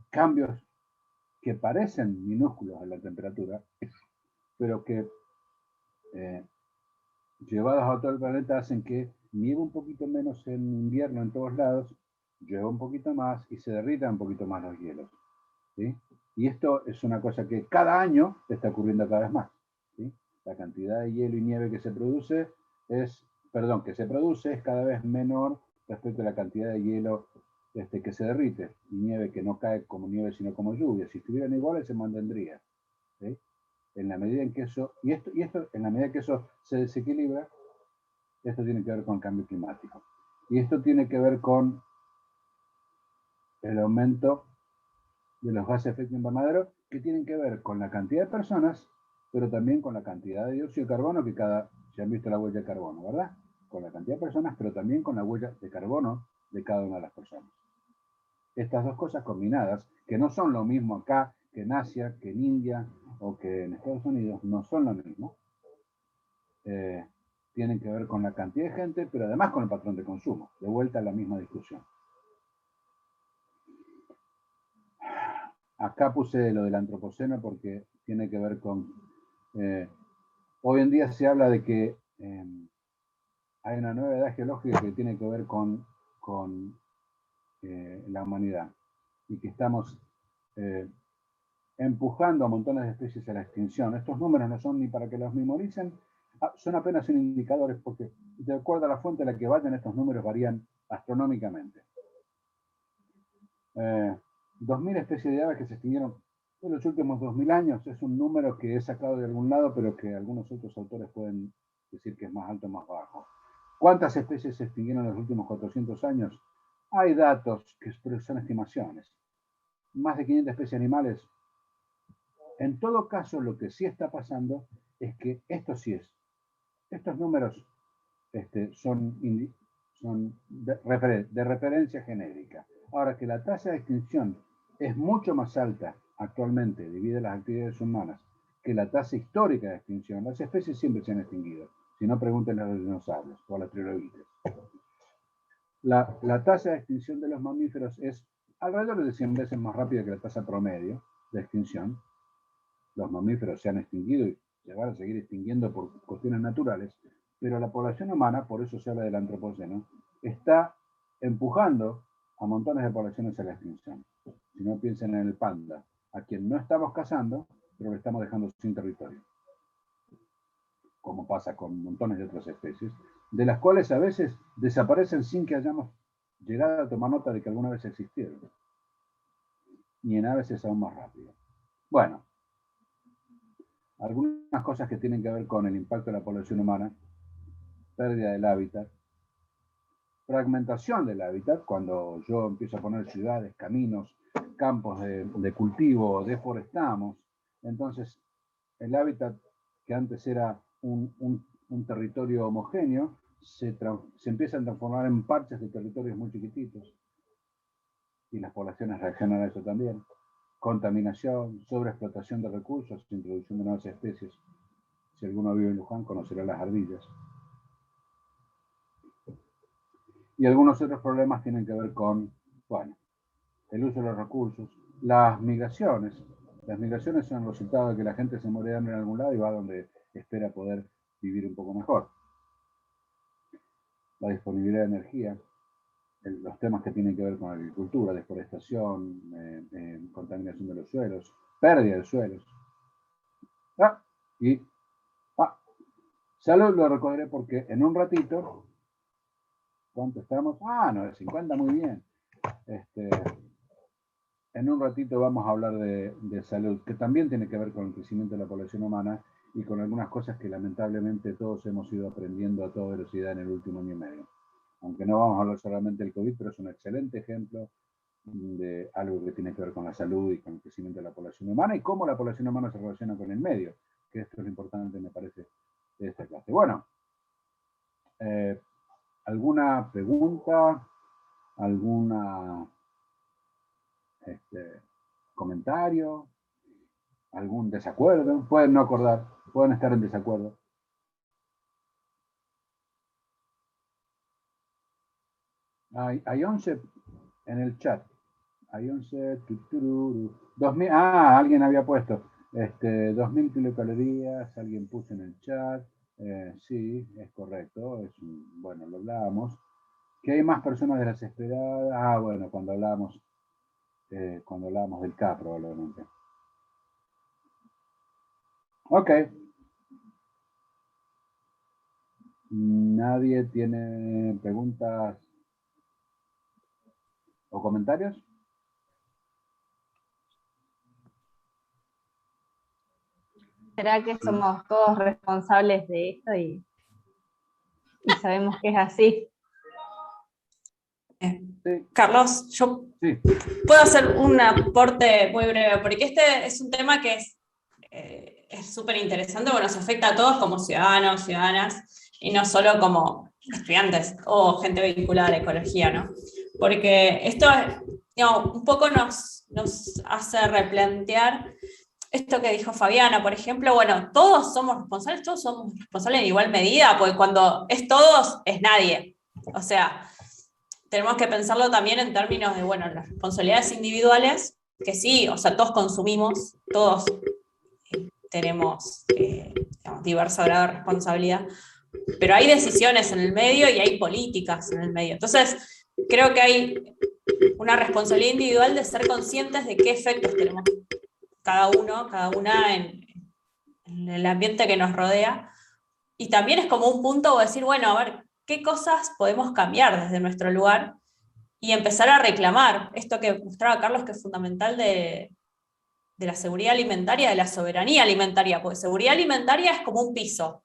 cambios que parecen minúsculos en la temperatura, pero que llevados a todo el planeta hacen que nieve un poquito menos en invierno en todos lados, llueva un poquito más y se derritan un poquito más los hielos. ¿Sí? Y esto es una cosa que cada año está ocurriendo cada vez más. ¿Sí? La cantidad de hielo y nieve que se produce es cada vez menor respecto a la cantidad de hielo que se derrite y nieve que no cae como nieve sino como lluvia. Si estuvieran iguales se mantendría. ¿Sí? En la medida en que eso, en la medida que eso se desequilibra, esto tiene que ver con el cambio climático. Y esto tiene que ver con el aumento de los gases de efecto invernadero, que tienen que ver con la cantidad de personas, pero también con la cantidad de dióxido de carbono se han visto la huella de carbono, ¿verdad? Con la cantidad de personas, pero también con la huella de carbono de cada una de las personas. Estas dos cosas combinadas, que no son lo mismo acá que en Asia, que en India o que en Estados Unidos, no son lo mismo. Tienen que ver con la cantidad de gente, pero además con el patrón de consumo. De vuelta a la misma discusión. Acá puse lo del antropoceno porque tiene que ver con... hoy en día se habla de que hay una nueva edad geológica que tiene que ver con la humanidad y que estamos empujando a montones de especies a la extinción. Estos números no son ni para que los memoricen, son apenas indicadores porque de acuerdo a la fuente a la que vayan estos números varían astronómicamente. 2.000 especies de aves que se extinguieron en los últimos 2.000 años es un número que he sacado de algún lado, pero que algunos otros autores pueden decir que es más alto o más bajo. ¿Cuántas especies se extinguieron en los últimos 400 años? Hay datos, pero son estimaciones. Más de 500 especies animales. En todo caso, lo que sí está pasando es que estos números son de referencia genérica. Ahora que la tasa de extinción es mucho más alta actualmente, debido a las actividades humanas, que la tasa histórica de extinción, las especies siempre se han extinguido. Si no, pregúntenle a los dinosaurios o a los trilobites. La tasa de extinción de los mamíferos es alrededor de 100 veces más rápida que la tasa promedio de extinción. Los mamíferos se han extinguido y se van a seguir extinguiendo por cuestiones naturales, pero la población humana, por eso se habla del antropoceno, está empujando a montones de poblaciones a la extinción. Si no, piensen en el panda, a quien no estamos cazando, pero le estamos dejando sin territorio. Como pasa con montones de otras especies, de las cuales a veces desaparecen sin que hayamos llegado a tomar nota de que alguna vez existieron. Y en aves es aún más rápido. Bueno, algunas cosas que tienen que ver con el impacto de la población humana: pérdida del hábitat, fragmentación del hábitat, cuando yo empiezo a poner ciudades, caminos, campos de cultivo, deforestamos, entonces el hábitat que antes era un territorio homogéneo se empieza a transformar en parches de territorios muy chiquititos, y las poblaciones reaccionan a eso también. Contaminación, sobreexplotación de recursos, introducción de nuevas especies. Si alguno vive en Luján, conocerá las ardillas. Y algunos otros problemas tienen que ver con, bueno, el uso de los recursos, las migraciones. Las migraciones son el resultado de que la gente se muere de hambre en algún lado y va a donde espera poder vivir un poco mejor. La disponibilidad de energía, los temas que tienen que ver con agricultura, deforestación, contaminación de los suelos, pérdida de suelos. Salud lo recogeré porque en un ratito, ¿cuánto estamos? 9:50, muy bien. En un ratito vamos a hablar de salud, que también tiene que ver con el crecimiento de la población humana y con algunas cosas que lamentablemente todos hemos ido aprendiendo a toda velocidad en el último año y medio. Aunque no vamos a hablar solamente del COVID, pero es un excelente ejemplo de algo que tiene que ver con la salud y con el crecimiento de la población humana y cómo la población humana se relaciona con el medio, que esto es lo importante, me parece, de esta clase. Bueno, ¿alguna pregunta? ¿Alguna comentario? ¿Algún desacuerdo? Pueden no acordar, pueden estar en desacuerdo. Hay 11 en el chat. Hay 11. 2000, alguien había puesto 2000 kilocalorías, alguien puso en el chat. Sí, es correcto. Bueno, lo hablábamos. Que hay más personas de las esperadas. Bueno, cuando hablábamos del K, probablemente. Ok. ¿Nadie tiene preguntas o comentarios? ¿Será que somos todos responsables de esto y sabemos que es así? Sí. Carlos, yo Sí. puedo hacer un aporte muy breve, porque este es un tema que es súper interesante, bueno, nos afecta a todos como ciudadanos, ciudadanas, y no solo como estudiantes o gente vinculada a la ecología, ¿no? Porque esto, digamos, un poco nos hace replantear esto que dijo Fabiana, por ejemplo. Bueno, todos somos responsables en igual medida, porque cuando es todos, es nadie. O sea, tenemos que pensarlo también en términos de, bueno, las responsabilidades individuales, que sí, o sea, todos consumimos, todos tenemos digamos, diverso grado de responsabilidad, pero hay decisiones en el medio y hay políticas en el medio. Entonces, creo que hay una responsabilidad individual de ser conscientes de qué efectos tenemos cada uno, cada una en el ambiente que nos rodea. Y también es como un punto de decir, bueno, a ver, ¿qué cosas podemos cambiar desde nuestro lugar? Y empezar a reclamar esto que mostraba Carlos, que es fundamental de la seguridad alimentaria, de la soberanía alimentaria, porque seguridad alimentaria es como un piso.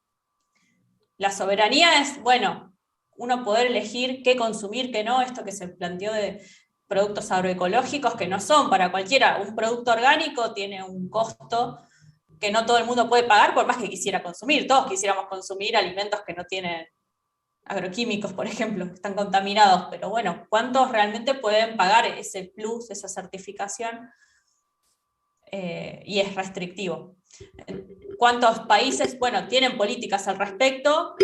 La soberanía es, bueno, uno poder elegir qué consumir, qué no, esto que se planteó de productos agroecológicos que no son para cualquiera. Un producto orgánico tiene un costo que no todo el mundo puede pagar por más que quisiera consumir. Todos quisiéramos consumir alimentos que no tienen agroquímicos, por ejemplo, que están contaminados, pero bueno, ¿cuántos realmente pueden pagar ese plus, esa certificación? Y es restrictivo. ¿Cuántos países, bueno, tienen políticas al respecto,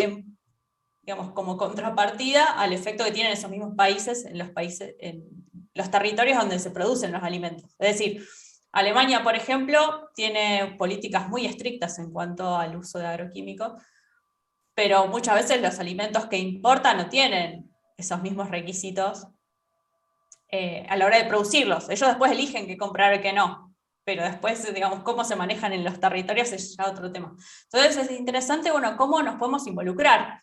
digamos, como contrapartida al efecto que tienen esos mismos países, en los territorios donde se producen los alimentos? Es decir, Alemania, por ejemplo, tiene políticas muy estrictas en cuanto al uso de agroquímicos, pero muchas veces los alimentos que importan no tienen esos mismos requisitos a la hora de producirlos. Ellos después eligen qué comprar y qué no, pero después, digamos, cómo se manejan en los territorios es ya otro tema. Entonces es interesante, bueno, cómo nos podemos involucrar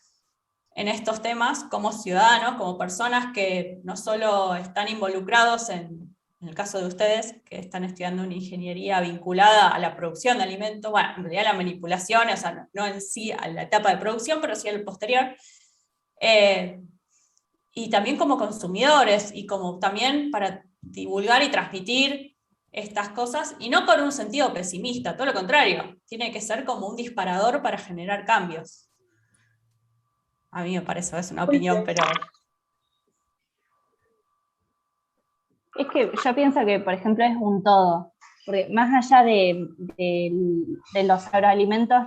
en estos temas como ciudadanos, como personas que no solo están involucrados en el caso de ustedes, que están estudiando una ingeniería vinculada a la producción de alimentos, bueno, en realidad a la manipulación, o sea, no en sí a la etapa de producción, pero sí al posterior, y también como consumidores, y como también para divulgar y transmitir estas cosas, y no con un sentido pesimista, todo lo contrario, tiene que ser como un disparador para generar cambios. A mí me parece, es una opinión, pero... Es que yo pienso que, por ejemplo, es un todo, porque más allá de los agroalimentos,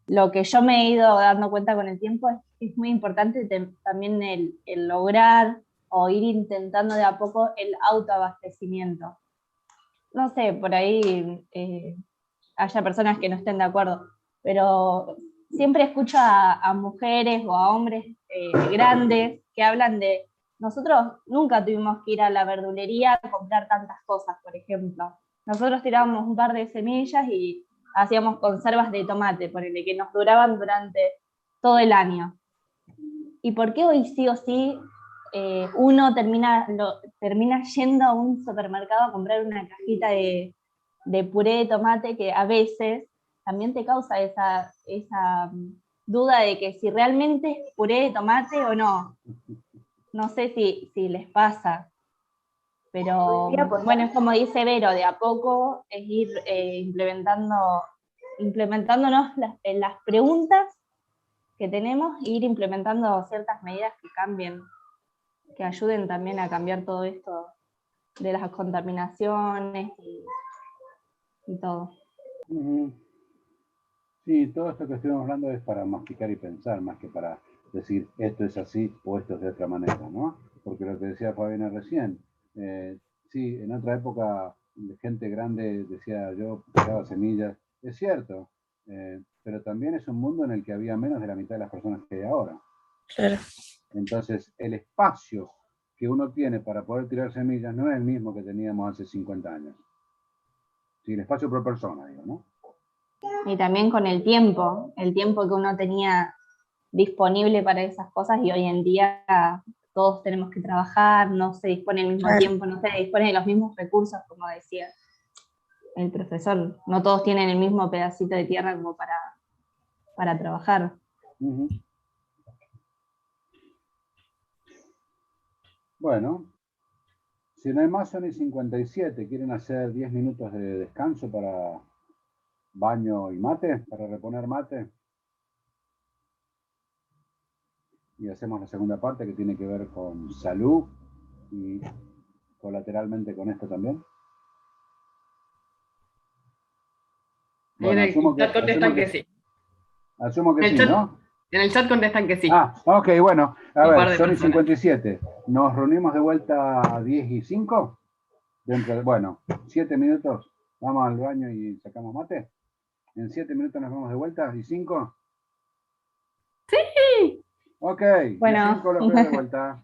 lo que yo me he ido dando cuenta con el tiempo es muy importante también el lograr o ir intentando de a poco el autoabastecimiento. No sé, por ahí haya personas que no estén de acuerdo, pero siempre escucho a mujeres o a hombres grandes que hablan de nosotros nunca tuvimos que ir a la verdulería a comprar tantas cosas, por ejemplo. Nosotros tirábamos un par de semillas y hacíamos conservas de tomate, ponele, que nos duraban durante todo el año. ¿Y por qué hoy sí o sí uno termina yendo a un supermercado a comprar una cajita de puré de tomate que a veces también te causa esa duda de que si realmente es puré de tomate o no? No sé si les pasa, pero bueno, es como dice Vero, de a poco es ir implementándonos las preguntas que tenemos e ir implementando ciertas medidas que cambien, que ayuden también a cambiar todo esto de las contaminaciones y todo. Sí, todo esto que estuvimos hablando es para masticar y pensar, más que para decir esto es así o esto es de otra manera, ¿no? Porque lo que decía Fabiana recién, sí, en otra época gente grande decía yo tiraba semillas, es cierto, pero también es un mundo en el que había menos de la mitad de las personas que hay ahora. Claro. Entonces, el espacio que uno tiene para poder tirar semillas no es el mismo que teníamos hace 50 años. Sí, el espacio por persona, digo, ¿no? Y también con el tiempo que uno tenía disponible para esas cosas, y hoy en día todos tenemos que trabajar, no se dispone el mismo tiempo, no se dispone de los mismos recursos, como decía el profesor. No todos tienen el mismo pedacito de tierra como para trabajar. Uh-huh. Bueno, si no hay más, son y 57. ¿Quieren hacer 10 minutos de descanso para baño y mate? Para reponer mate. Y hacemos la segunda parte que tiene que ver con salud y colateralmente con esto también. Bueno, en el chat contestan que sí. Asumo que sí, ¿no? En el chat contestan que sí. Ah, ok, bueno. A ver, son y 57. Nos reunimos de vuelta a 10 y 5. Bueno, 7 minutos. Vamos al baño y sacamos mate. En 7 minutos nos vamos de vuelta. ¿Y 5? Sí. Ok, bueno. 5 los veo de vuelta.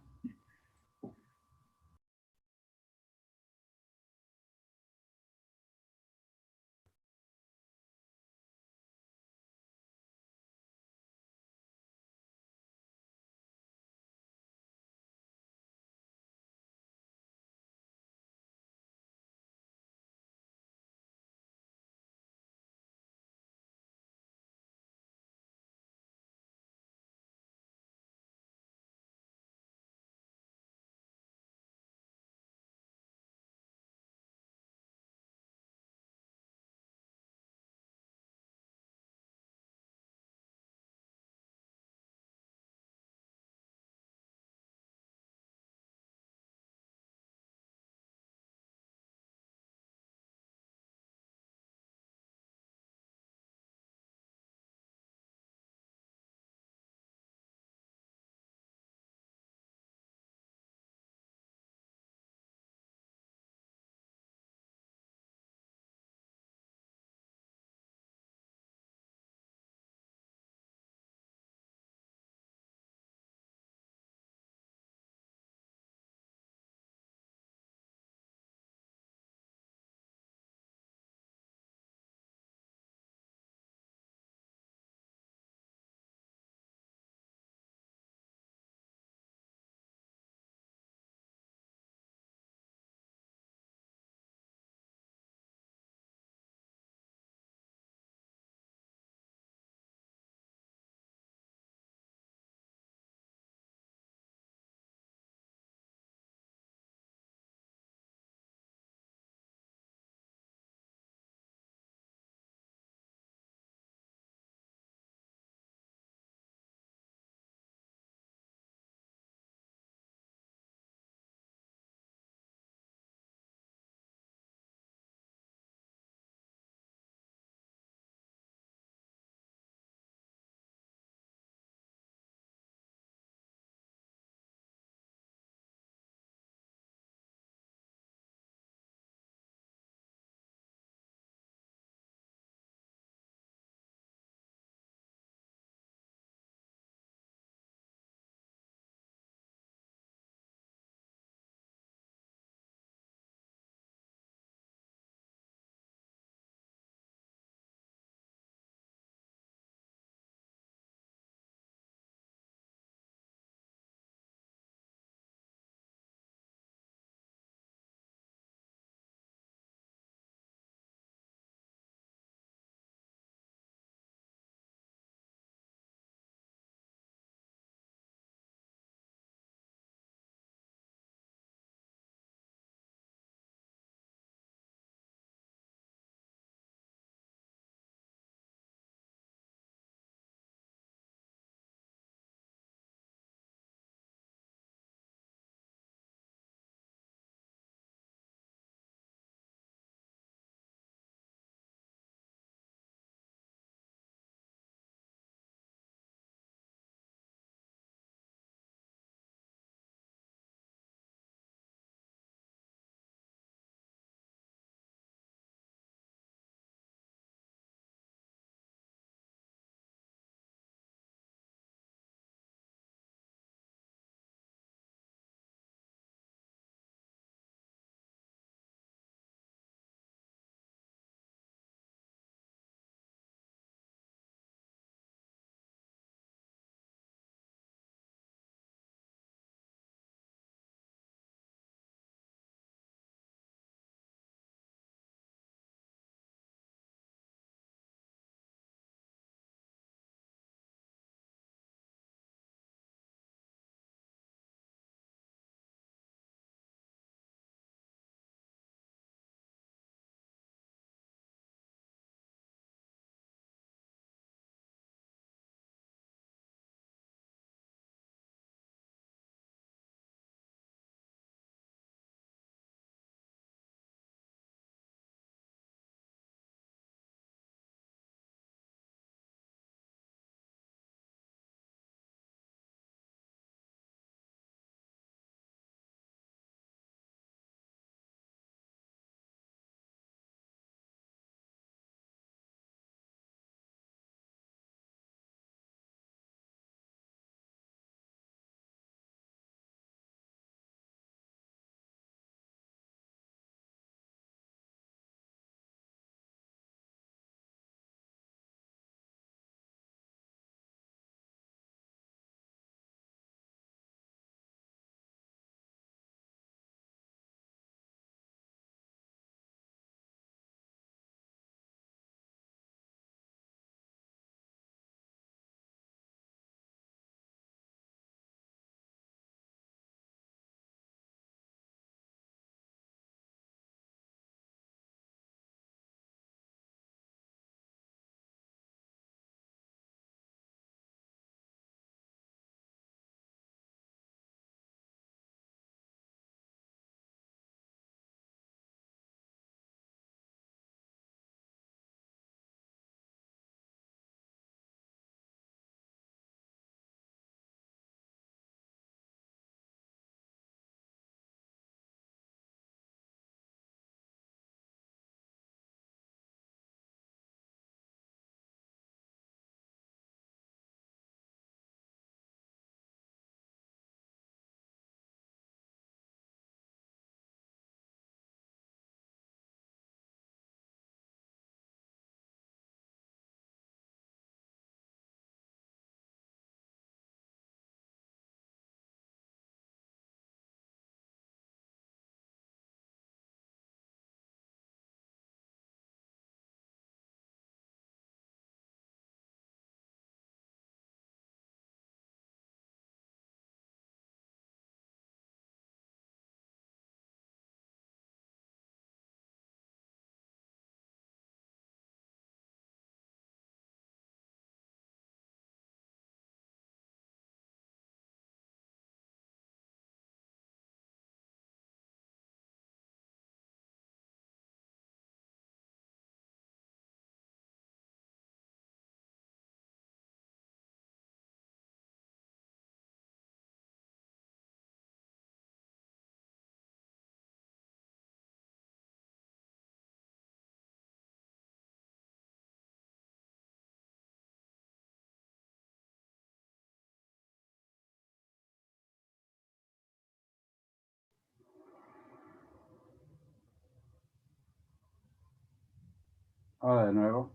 Ahora de nuevo.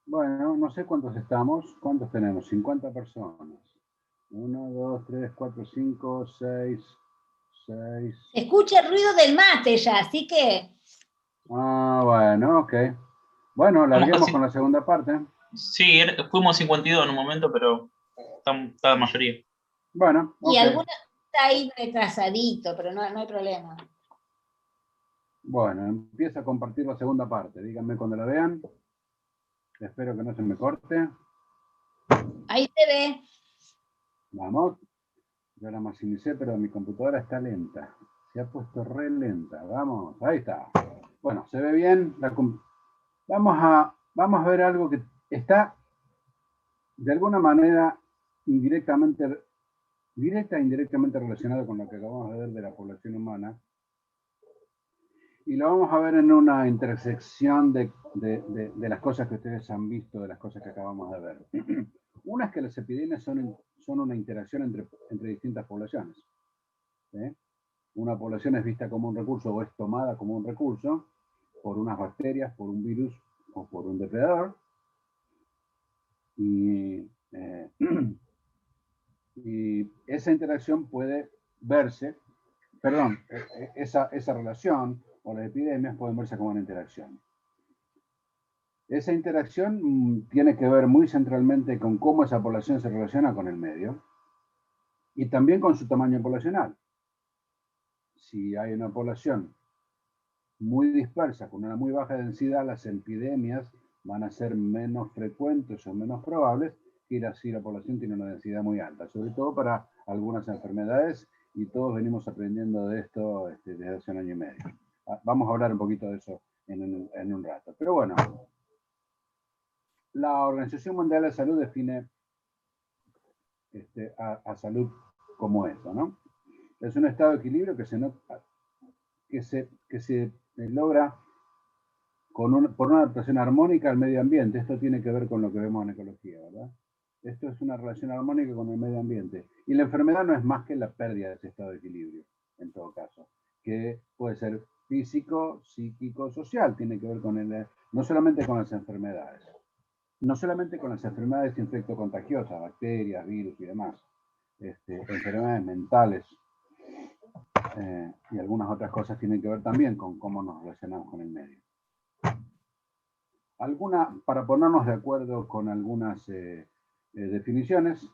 Bueno, no sé cuántos estamos. ¿Cuántos tenemos? 50 personas. 1, 2, 3, 4, 5, 6, 6. Se escucha el ruido del mate ya, así que Ah, bueno, ok. Bueno, larguemos con la segunda parte. Sí, fuimos 52 en un momento, pero está la mayoría. Bueno, y ok. alguno está ahí retrasadito, pero no hay problema. Bueno, empiezo a compartir la segunda parte. Díganme cuando la vean. Espero que no se me corte. Ahí se ve. Vamos. Yo la maximicé, pero mi computadora está lenta. Se ha puesto re lenta. Vamos, ahí está. Bueno, ¿se ve bien? Vamos a ver algo que está de alguna manera directa e indirectamente relacionado con lo que acabamos de ver de la población humana. Y lo vamos a ver en una intersección de las cosas que ustedes han visto, de las cosas que acabamos de ver. Una es que las epidemias son una interacción entre distintas poblaciones. ¿Sí? Una población es vista como un recurso o es tomada como un recurso por unas bacterias, por un virus o por un depredador. Y esa interacción puede verse, perdón, esa relación o las epidemias pueden verse como una interacción. Esa interacción tiene que ver muy centralmente con cómo esa población se relaciona con el medio y también con su tamaño poblacional. Si hay una población muy dispersa, con una muy baja densidad, las epidemias van a ser menos frecuentes o menos probables que si la población tiene una densidad muy alta, sobre todo para algunas enfermedades, y todos venimos aprendiendo de esto desde hace 1 año y medio. Vamos a hablar un poquito de eso en un rato. Pero bueno, la Organización Mundial de la Salud define a salud como eso, ¿no? Es un estado de equilibrio que se logra por una adaptación armónica al medio ambiente. Esto tiene que ver con lo que vemos en ecología, ¿verdad? Esto es una relación armónica con el medio ambiente. Y la enfermedad no es más que la pérdida de ese estado de equilibrio, en todo caso, que puede ser físico, psíquico, social. Tiene que ver con no solamente con las enfermedades. No solamente con las enfermedades infectocontagiosas, bacterias, virus y demás. Enfermedades mentales y algunas otras cosas tienen que ver también con cómo nos relacionamos con el medio. Para ponernos de acuerdo con algunas definiciones,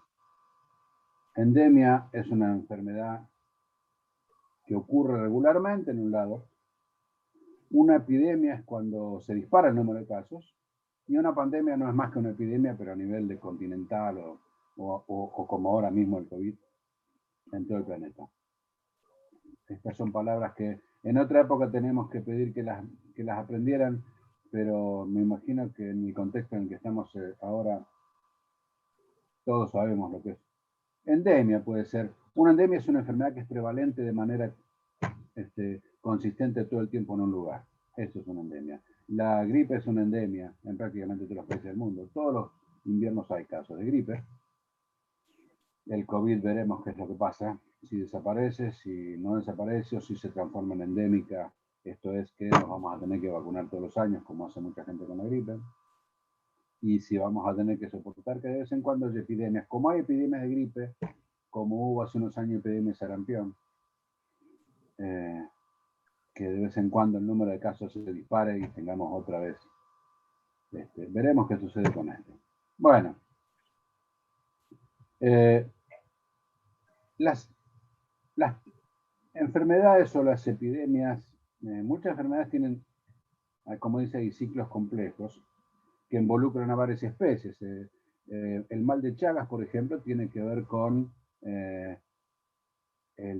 endemia es una enfermedad que ocurre regularmente en un lado. Una epidemia es cuando se dispara el número de casos. Y una pandemia no es más que una epidemia, pero a nivel de continental o como ahora mismo el COVID en todo el planeta. Estas son palabras que en otra época tenemos que pedir que las aprendieran, pero me imagino que en el contexto en el que estamos ahora, todos sabemos lo que es. Endemia puede ser. Una endemia es una enfermedad que es prevalente de manera consistente todo el tiempo en un lugar. Eso es una endemia. La gripe es una endemia en prácticamente todos los países del mundo. Todos los inviernos hay casos de gripe. El COVID veremos qué es lo que pasa. Si desaparece, si no desaparece o si se transforma en endémica. Esto es que nos vamos a tener que vacunar todos los años, como hace mucha gente con la gripe. Y si vamos a tener que soportar que de vez en cuando hay epidemias, como hay epidemias de gripe, como hubo hace unos años epidemias de sarampión, que de vez en cuando el número de casos se dispare y tengamos otra vez. Veremos qué sucede con esto. Bueno. Las enfermedades o las epidemias, muchas enfermedades tienen, como dice ahí, ciclos complejos que involucran a varias especies. El mal de Chagas, por ejemplo, tiene que ver con el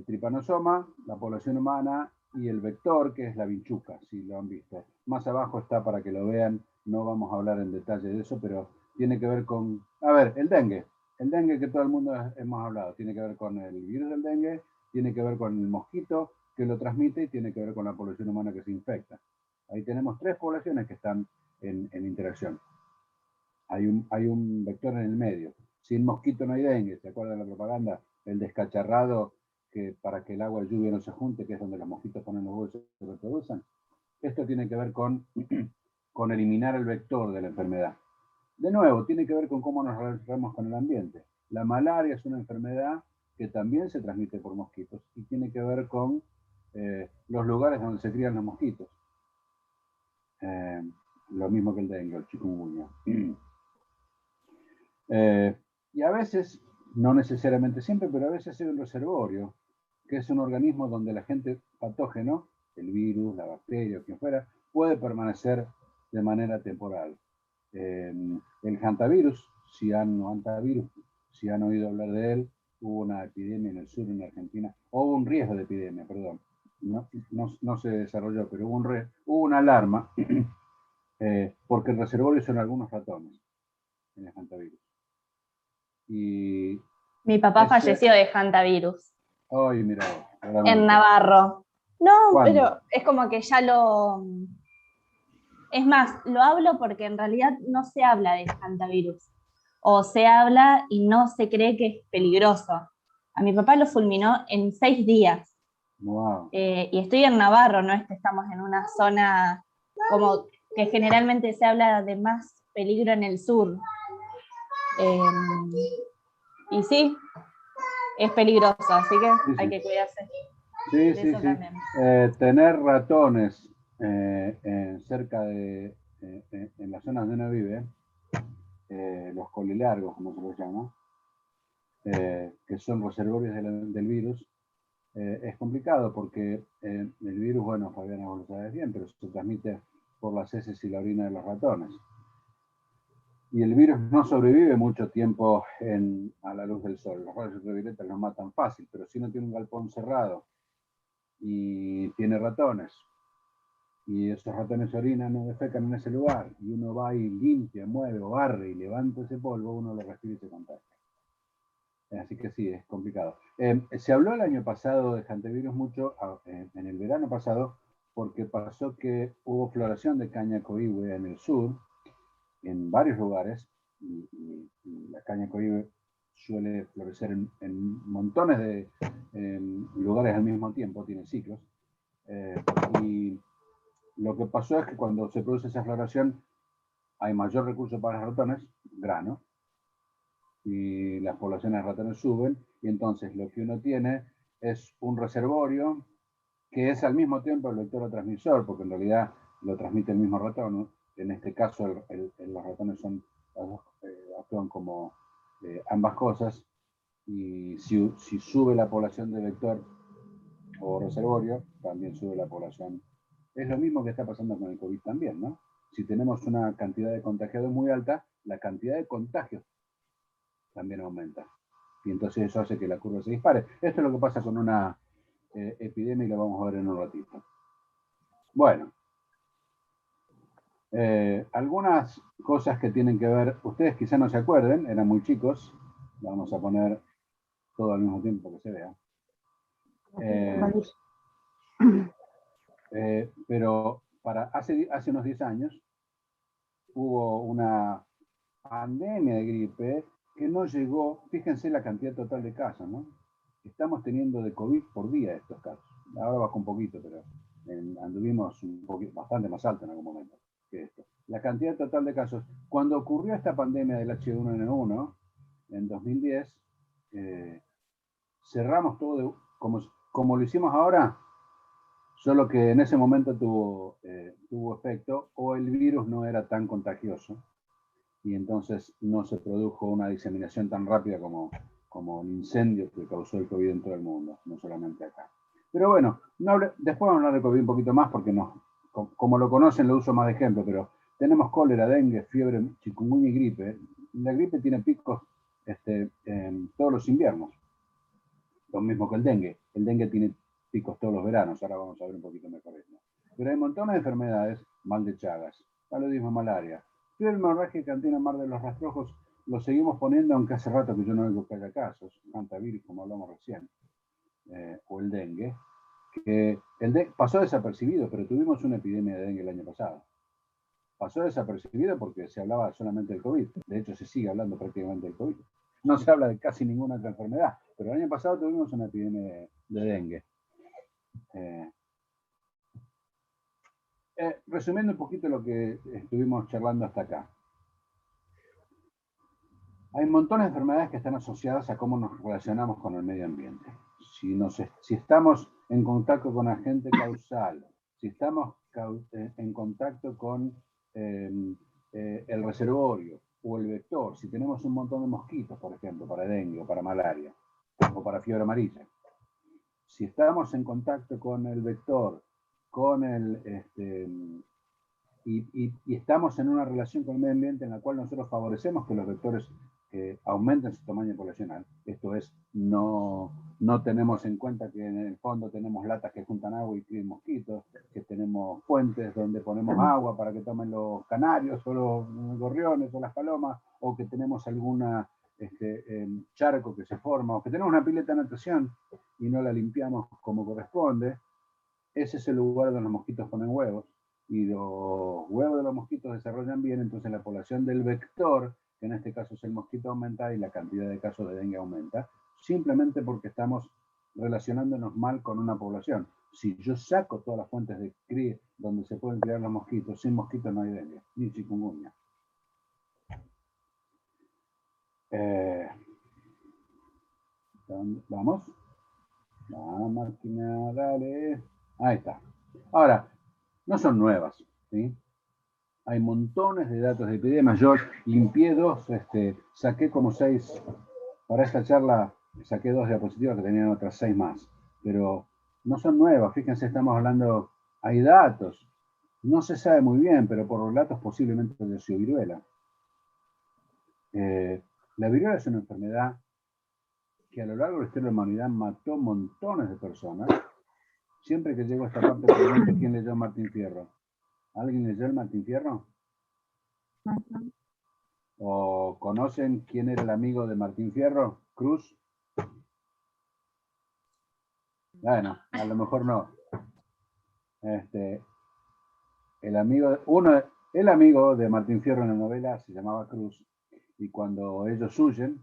tripanosoma, la población humana y el vector, que es la vinchuca, si lo han visto. Más abajo está para que lo vean, no vamos a hablar en detalle de eso, pero tiene que ver con, a ver, el dengue. el dengue que todo el mundo hemos hablado, tiene que ver con el virus del dengue, tiene que ver con el mosquito que lo transmite y tiene que ver con la población humana que se infecta. Ahí tenemos 3 poblaciones que están en interacción. Hay un vector en el medio. Sin mosquito no hay dengue. ¿Se acuerdan de la propaganda? El descacharrado que para que el agua de lluvia no se junte, que es donde los mosquitos ponen los huevos y se reproducen. Esto tiene que ver con eliminar el vector de la enfermedad. De nuevo, tiene que ver con cómo nos relacionamos con el ambiente. La malaria es una enfermedad que también se transmite por mosquitos y tiene que ver con los lugares donde se crían los mosquitos. Lo mismo que el dengue, el chikungunya. Y a veces, no necesariamente siempre, pero a veces hay un reservorio, que es un organismo donde el agente patógeno, el virus, la bacteria o quien fuera, puede permanecer de manera temporal. El hantavirus, si han oído hablar de él, hubo una epidemia en el sur, en Argentina, o hubo un riesgo de epidemia, perdón. No se desarrolló, pero hubo una alarma porque el reservorio son algunos ratones en el hantavirus. Y mi papá falleció de hantavirus. Ay, mira. En Navarro. No, ¿Cuándo? pero es como que ya lo... Es más, lo hablo porque en realidad no se habla de hantavirus. O se habla y no se cree que es peligroso. A mi papá lo fulminó en 6 días. Wow. Y estoy en Navarro, no es que estamos en una zona como que generalmente se habla de más peligro en el sur. Y sí, es peligroso, así que Sí, hay sí. que cuidarse. Sí. Tener ratones cerca de, en la zona donde uno vive, los colilargos, como se los llama, que son reservorios del virus, es complicado porque el virus, bueno, Fabiana, vos lo sabes bien, pero se transmite por las heces y la orina de los ratones. Y el virus no sobrevive mucho tiempo a la luz del sol. Los rayos ultravioletas los matan fácil, pero si uno tiene un galpón cerrado y tiene ratones, y esos ratones orinan o defecan en ese lugar, y uno va y limpia, mueve o barre y levanta ese polvo, uno lo respira y se contagia. Así que sí, es complicado. Se habló el año pasado de hantavirus mucho, en el verano pasado, porque pasó que hubo floración de caña coihue en el sur, en varios lugares, y la caña coihue suele florecer en montones de lugares al mismo tiempo, tiene ciclos. Y lo que pasó es que cuando se produce esa floración hay mayor recurso para los ratones, grano, y las poblaciones de ratones suben, y entonces lo que uno tiene es un reservorio que es al mismo tiempo el vector o transmisor, porque en realidad lo transmite el mismo ratón, ¿no? En este caso los ratones actúan como ambas cosas, y si sube la población de vector o reservorio, también sube la población. Es lo mismo que está pasando con el COVID también, ¿no? Si tenemos una cantidad de contagiados muy alta, la cantidad de contagios también aumenta. Y entonces eso hace que la curva se dispare. Esto es lo que pasa con una epidemia y lo vamos a ver en un ratito. Bueno. Algunas cosas que tienen que ver, ustedes quizá no se acuerden, eran muy chicos, vamos a poner todo al mismo tiempo que se vea. Pero hace unos 10 años hubo una pandemia de gripe que no llegó, fíjense la cantidad total de casos, ¿no? Estamos teniendo de COVID por día estos casos. Ahora bajó un poquito, pero anduvimos bastante más alto en algún momento que esto. La cantidad total de casos. Cuando ocurrió esta pandemia del H1N1, en 2010, cerramos todo como lo hicimos ahora, solo que en ese momento tuvo efecto, o el virus no era tan contagioso, y entonces no se produjo una diseminación tan rápida como el incendio que causó el COVID en todo el mundo, no solamente acá. Pero bueno, después vamos a hablar de COVID un poquito más, porque como lo conocen lo uso más de ejemplo, pero tenemos cólera, dengue, fiebre, chikungunya y gripe. La gripe tiene picos todos los inviernos, lo mismo que el dengue. El dengue tiene picos todos los veranos, ahora vamos a ver un poquito mejor esto. Pero hay montones de enfermedades, mal de Chagas, paludismo, malaria, fiebre hemorrágica, angina, mar de los rastrojos, lo seguimos poniendo, aunque hace rato que yo no oigo que haya casos, hantavirus, como hablamos recién, o el dengue, que el dengue pasó desapercibido, pero tuvimos una epidemia de dengue el año pasado. Pasó desapercibido porque se hablaba solamente del COVID. De hecho, se sigue hablando prácticamente del COVID. No se habla de casi ninguna otra enfermedad, pero el año pasado tuvimos una epidemia de dengue. Resumiendo un poquito lo que estuvimos charlando hasta acá. Hay montones de enfermedades que están asociadas a cómo nos relacionamos con el medio ambiente. Si estamos en contacto con agente causal, si estamos en contacto con el reservorio o el vector, si tenemos un montón de mosquitos, por ejemplo, para dengue o para malaria o para fiebre amarilla, si estamos en contacto con el vector, con el y estamos en una relación con el medio ambiente en la cual nosotros favorecemos que los vectores aumenten su tamaño poblacional. Esto es, no tenemos en cuenta que en el fondo tenemos latas que juntan agua y crían mosquitos, que tenemos fuentes donde ponemos agua para que tomen los canarios o los gorriones o las palomas, o que tenemos alguna charco que se forma, o que tenemos una pileta de natación y no la limpiamos como corresponde. Ese es el lugar donde los mosquitos ponen huevos, y los huevos de los mosquitos desarrollan bien, entonces la población del vector, que en este caso es el mosquito, aumenta y la cantidad de casos de dengue aumenta, simplemente porque estamos relacionándonos mal con una población. Si yo saco todas las fuentes de cría donde se pueden criar los mosquitos, sin mosquitos no hay dengue, ni chikungunya. ¿Vamos? La máquina, dale. Ahí está. Ahora, no son nuevas, ¿sí? Hay montones de datos de epidemias. Yo limpié dos, saqué como 6, para esta charla saqué 2 diapositivas que tenían otras 6 más, pero no son nuevas. Fíjense, estamos hablando, hay datos. No se sabe muy bien, pero por los datos posiblemente haya sido viruela. La viruela es una enfermedad que a lo largo de la historia de la humanidad mató montones de personas. Siempre que llego a esta parte pregunto quién leyó Martín Fierro. ¿Alguien leyó el Martín Fierro? ¿O conocen quién era el amigo de Martín Fierro? ¿Cruz? Bueno, a lo mejor no. El amigo de Martín Fierro en la novela se llamaba Cruz, y cuando ellos huyen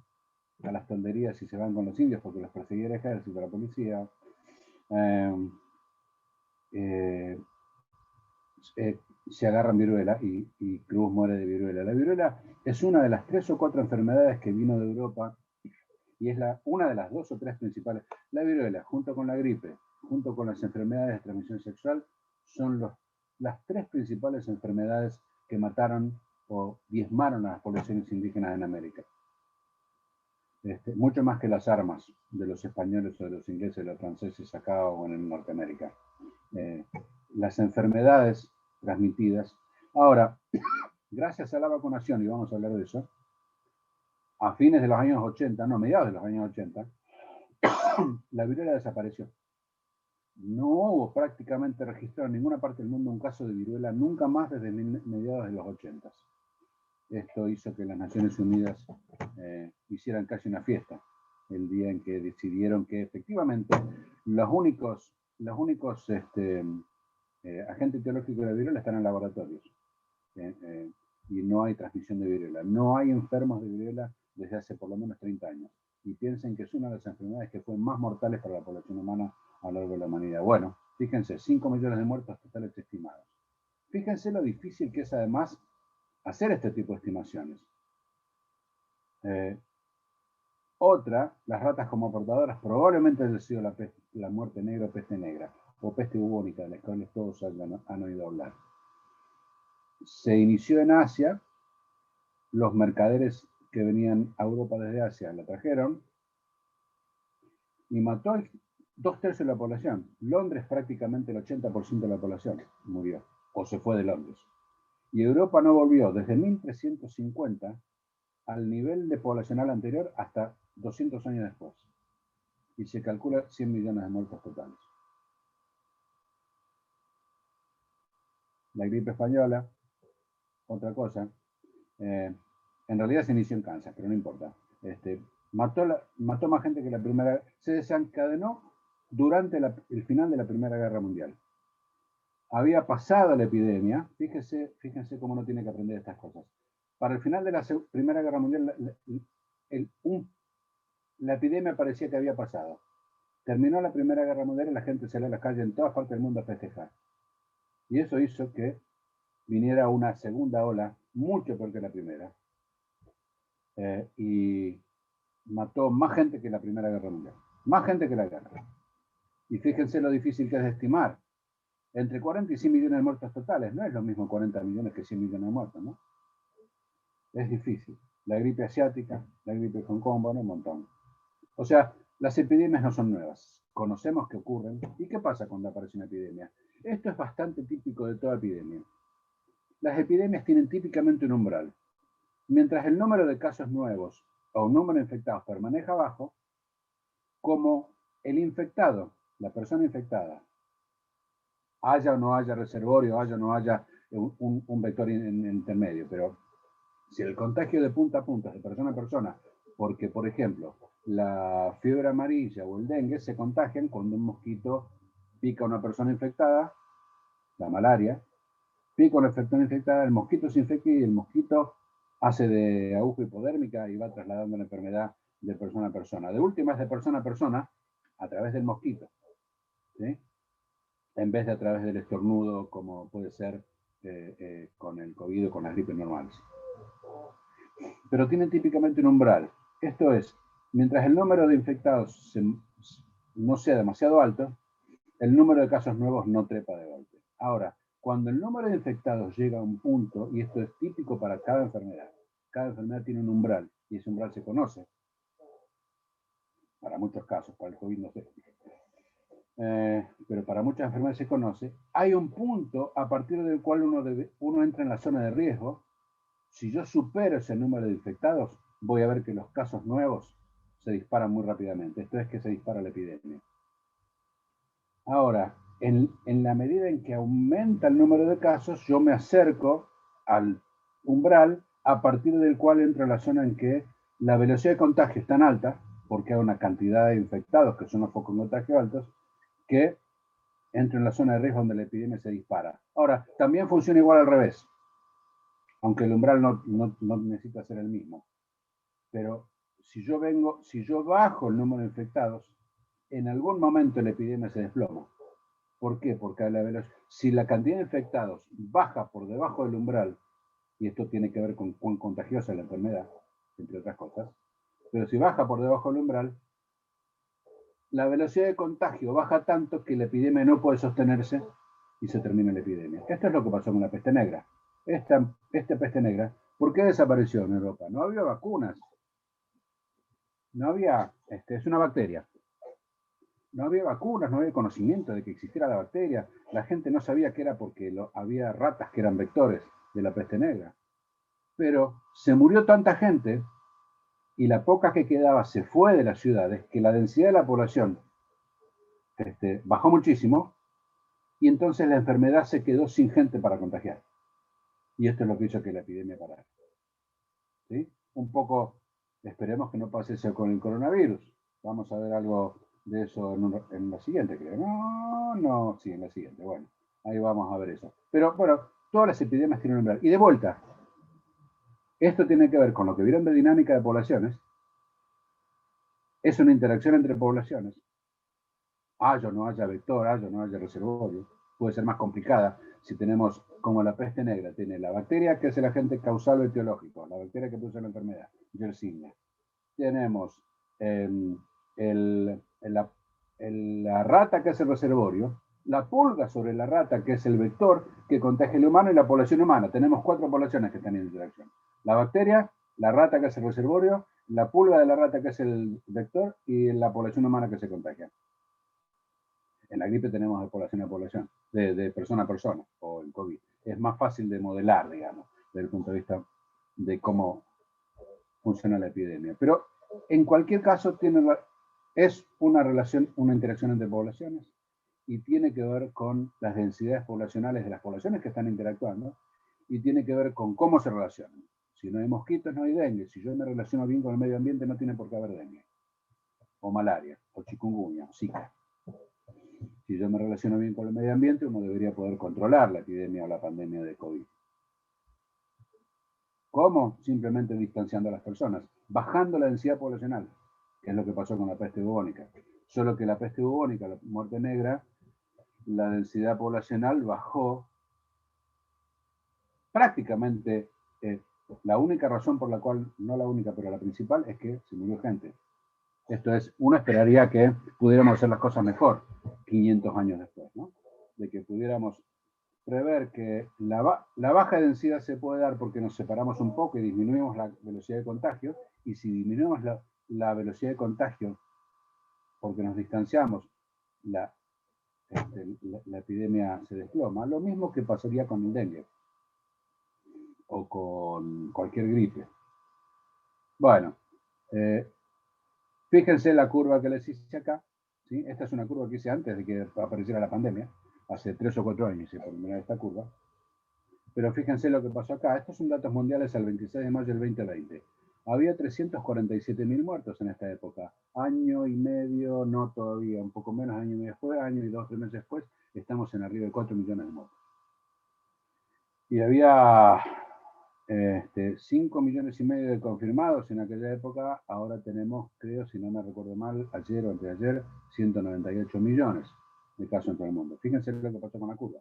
a las tonterías y se van con los indios porque los perseguía el ejército, la policía, se agarran viruela y Cruz muere de viruela. La viruela es una de las 3 o 4 enfermedades que vino de Europa y es una de las 2 o 3 principales. La viruela, junto con la gripe, junto con las enfermedades de transmisión sexual, son las 3 principales enfermedades que mataron o diezmaron a las poblaciones indígenas en América. Mucho más que las armas de los españoles o de los ingleses, de los franceses acá o en Norteamérica. Las enfermedades transmitidas. Ahora, gracias a la vacunación, y vamos a hablar de eso, a fines de los años 80, no, mediados de los años 80, la viruela desapareció. No hubo prácticamente registrado en ninguna parte del mundo un caso de viruela nunca más desde mediados de los 80. Esto hizo que las Naciones Unidas hicieran casi una fiesta el día en que decidieron que efectivamente los únicos agentes teológicos de la viruela están en laboratorios. Y no hay transmisión de viruela. No hay enfermos de viruela desde hace por lo menos 30 años. Y piensen que es una de las enfermedades que fue más mortales para la población humana a lo largo de la humanidad. Bueno, fíjense, 5 millones de muertos totales estimados. Fíjense lo difícil que es además hacer este tipo de estimaciones. Otra, las ratas como portadoras, probablemente haya sido la muerte negra o peste negra, o peste bubónica, de las cuales todos han oído hablar. Se inició en Asia, los mercaderes que venían a Europa desde Asia la trajeron y mató 2/3 de la población. Londres prácticamente el 80% de la población murió o se fue de Londres. Y Europa no volvió desde 1350 al nivel de poblacional anterior hasta 200 años después. Y se calcula 100 millones de muertos totales. La gripe española, otra cosa. En realidad se inició en Kansas, pero no importa. Mató más gente que la primera. Se desencadenó durante el final de la Primera Guerra Mundial. Había pasado la epidemia, fíjense cómo no tiene que aprender estas cosas. Para el final de la Primera Guerra Mundial, la epidemia parecía que había pasado. Terminó la Primera Guerra Mundial y la gente salió a la calle en todas partes del mundo a festejar. Y eso hizo que viniera una segunda ola, mucho peor que la primera, y mató más gente que la Primera Guerra Mundial. Más gente que la guerra. Y fíjense lo difícil que es de estimar. Entre 40 y 100 millones de muertos totales. No es lo mismo 40 millones que 100 millones de muertos, ¿no? Es difícil. La gripe asiática, la gripe de Hong Kong, bueno, un montón. O sea, las epidemias no son nuevas. Conocemos que ocurren. ¿Y qué pasa cuando aparece una epidemia? Esto es bastante típico de toda epidemia. Las epidemias tienen típicamente un umbral. Mientras el número de casos nuevos o un número de infectados permanezca bajo, como el infectado, la persona infectada, haya o no haya reservorio, haya o no haya un vector intermedio, pero si el contagio de punta a punta, de persona a persona, porque, por ejemplo, la fiebre amarilla o el dengue se contagian cuando un mosquito pica a una persona infectada, la malaria, pica a una persona infectada, el mosquito se infecta y el mosquito hace de aguja hipodérmica y va trasladando la enfermedad de persona a persona. De última es de persona a persona a través del mosquito, ¿sí? En vez de a través del estornudo, como puede ser con el COVID o con las gripes normales. Pero tienen típicamente un umbral. Esto es, mientras el número de infectados no sea demasiado alto, el número de casos nuevos no trepa de golpe. Ahora, cuando el número de infectados llega a un punto, y esto es típico para cada enfermedad tiene un umbral, y ese umbral se conoce. Para muchos casos, para el COVID no sé. Pero para muchas enfermedades se conoce. Hay un punto a partir del cual uno entra en la zona de riesgo. Si yo supero ese número de infectados, voy a ver que los casos nuevos se disparan muy rápidamente. Esto es que se dispara la epidemia. Ahora, en la medida en que aumenta el número de casos, yo me acerco al umbral a partir del cual entro en la zona en que la velocidad de contagio es tan alta, porque hay una cantidad de infectados que son los focos de contagio altos, que entro en la zona de riesgo donde la epidemia se dispara. Ahora, también funciona igual al revés, aunque el umbral no necesita ser el mismo. Pero si yo bajo el número de infectados, en algún momento la epidemia se desploma. ¿Por qué? Porque si la cantidad de infectados baja por debajo del umbral, y esto tiene que ver con cuán contagiosa es la enfermedad, entre otras cosas, pero si baja por debajo del umbral, la velocidad de contagio baja tanto que la epidemia no puede sostenerse y se termina la epidemia. Esto es lo que pasó con la peste negra. Esta peste negra, ¿por qué desapareció en Europa? No había vacunas. No había, es una bacteria. No había vacunas, no había conocimiento de que existiera la bacteria. La gente no sabía que era porque había ratas que eran vectores de la peste negra. Pero se murió tanta gente y la poca que quedaba se fue de las ciudades, que la densidad de la población bajó muchísimo y entonces la enfermedad se quedó sin gente para contagiar. Y esto es lo que hizo que la epidemia parara. ¿Sí? Un poco, esperemos que no pase eso con el coronavirus. Vamos a ver algo de eso en la siguiente, creo. Sí, en la siguiente. Bueno, ahí vamos a ver eso. Pero bueno, todas las epidemias tienen un umbral. Y de vuelta, esto tiene que ver con lo que vieron de dinámica de poblaciones. Es una interacción entre poblaciones. Haya o no haya vector, haya o no haya reservorio. Puede ser más complicada si tenemos, como la peste negra, tiene la bacteria que es el agente causal o etiológico, la bacteria que produce la enfermedad, Yersinia. Tenemos la rata que es el reservorio, la pulga sobre la rata que es el vector que contagia al humano y la población humana. Tenemos 4 poblaciones que están en interacción. La bacteria, la rata que es el reservorio, la pulga de la rata que es el vector y la población humana que se contagia. En la gripe tenemos de población a población, de persona a persona, o el COVID. Es más fácil de modelar, digamos, desde el punto de vista de cómo funciona la epidemia. Pero en cualquier caso es una relación, una interacción entre poblaciones y tiene que ver con las densidades poblacionales de las poblaciones que están interactuando y tiene que ver con cómo se relacionan. Si no hay mosquitos, no hay dengue. Si yo me relaciono bien con el medio ambiente, no tiene por qué haber dengue. O malaria, o chikungunya, o zika. Si yo me relaciono bien con el medio ambiente, uno debería poder controlar la epidemia o la pandemia de COVID. ¿Cómo? Simplemente distanciando a las personas, bajando la densidad poblacional, que es lo que pasó con la peste bubónica. Solo que la peste bubónica, la muerte negra, la densidad poblacional bajó prácticamente. La única razón por la cual, no la única, pero la principal, es que se murió gente. Esto es, uno esperaría que pudiéramos hacer las cosas mejor 500 años después, ¿no? De que pudiéramos prever que la baja densidad se puede dar porque nos separamos un poco y disminuimos la velocidad de contagio, y si disminuimos la velocidad de contagio porque nos distanciamos, la epidemia se desploma. Lo mismo que pasaría con el dengue o con cualquier gripe. Bueno, fíjense la curva que les hice acá, ¿sí? Esta es una curva que hice antes de que apareciera la pandemia, hace 3 o 4 años hice por primera vez esta curva. Pero fíjense lo que pasó acá. Estos son datos mundiales al 26 de mayo del 2020. Había 347.000 muertos en esta época. Año y medio, no todavía, un poco menos, año y medio después, año y 2 o 3 meses después, estamos en arriba de 4 millones de muertos. Y había 5 millones y medio de confirmados en aquella época. Ahora tenemos, creo, si no me recuerdo mal, ayer o anteayer, 198 millones de casos en todo el mundo. Fíjense lo que pasó con la curva.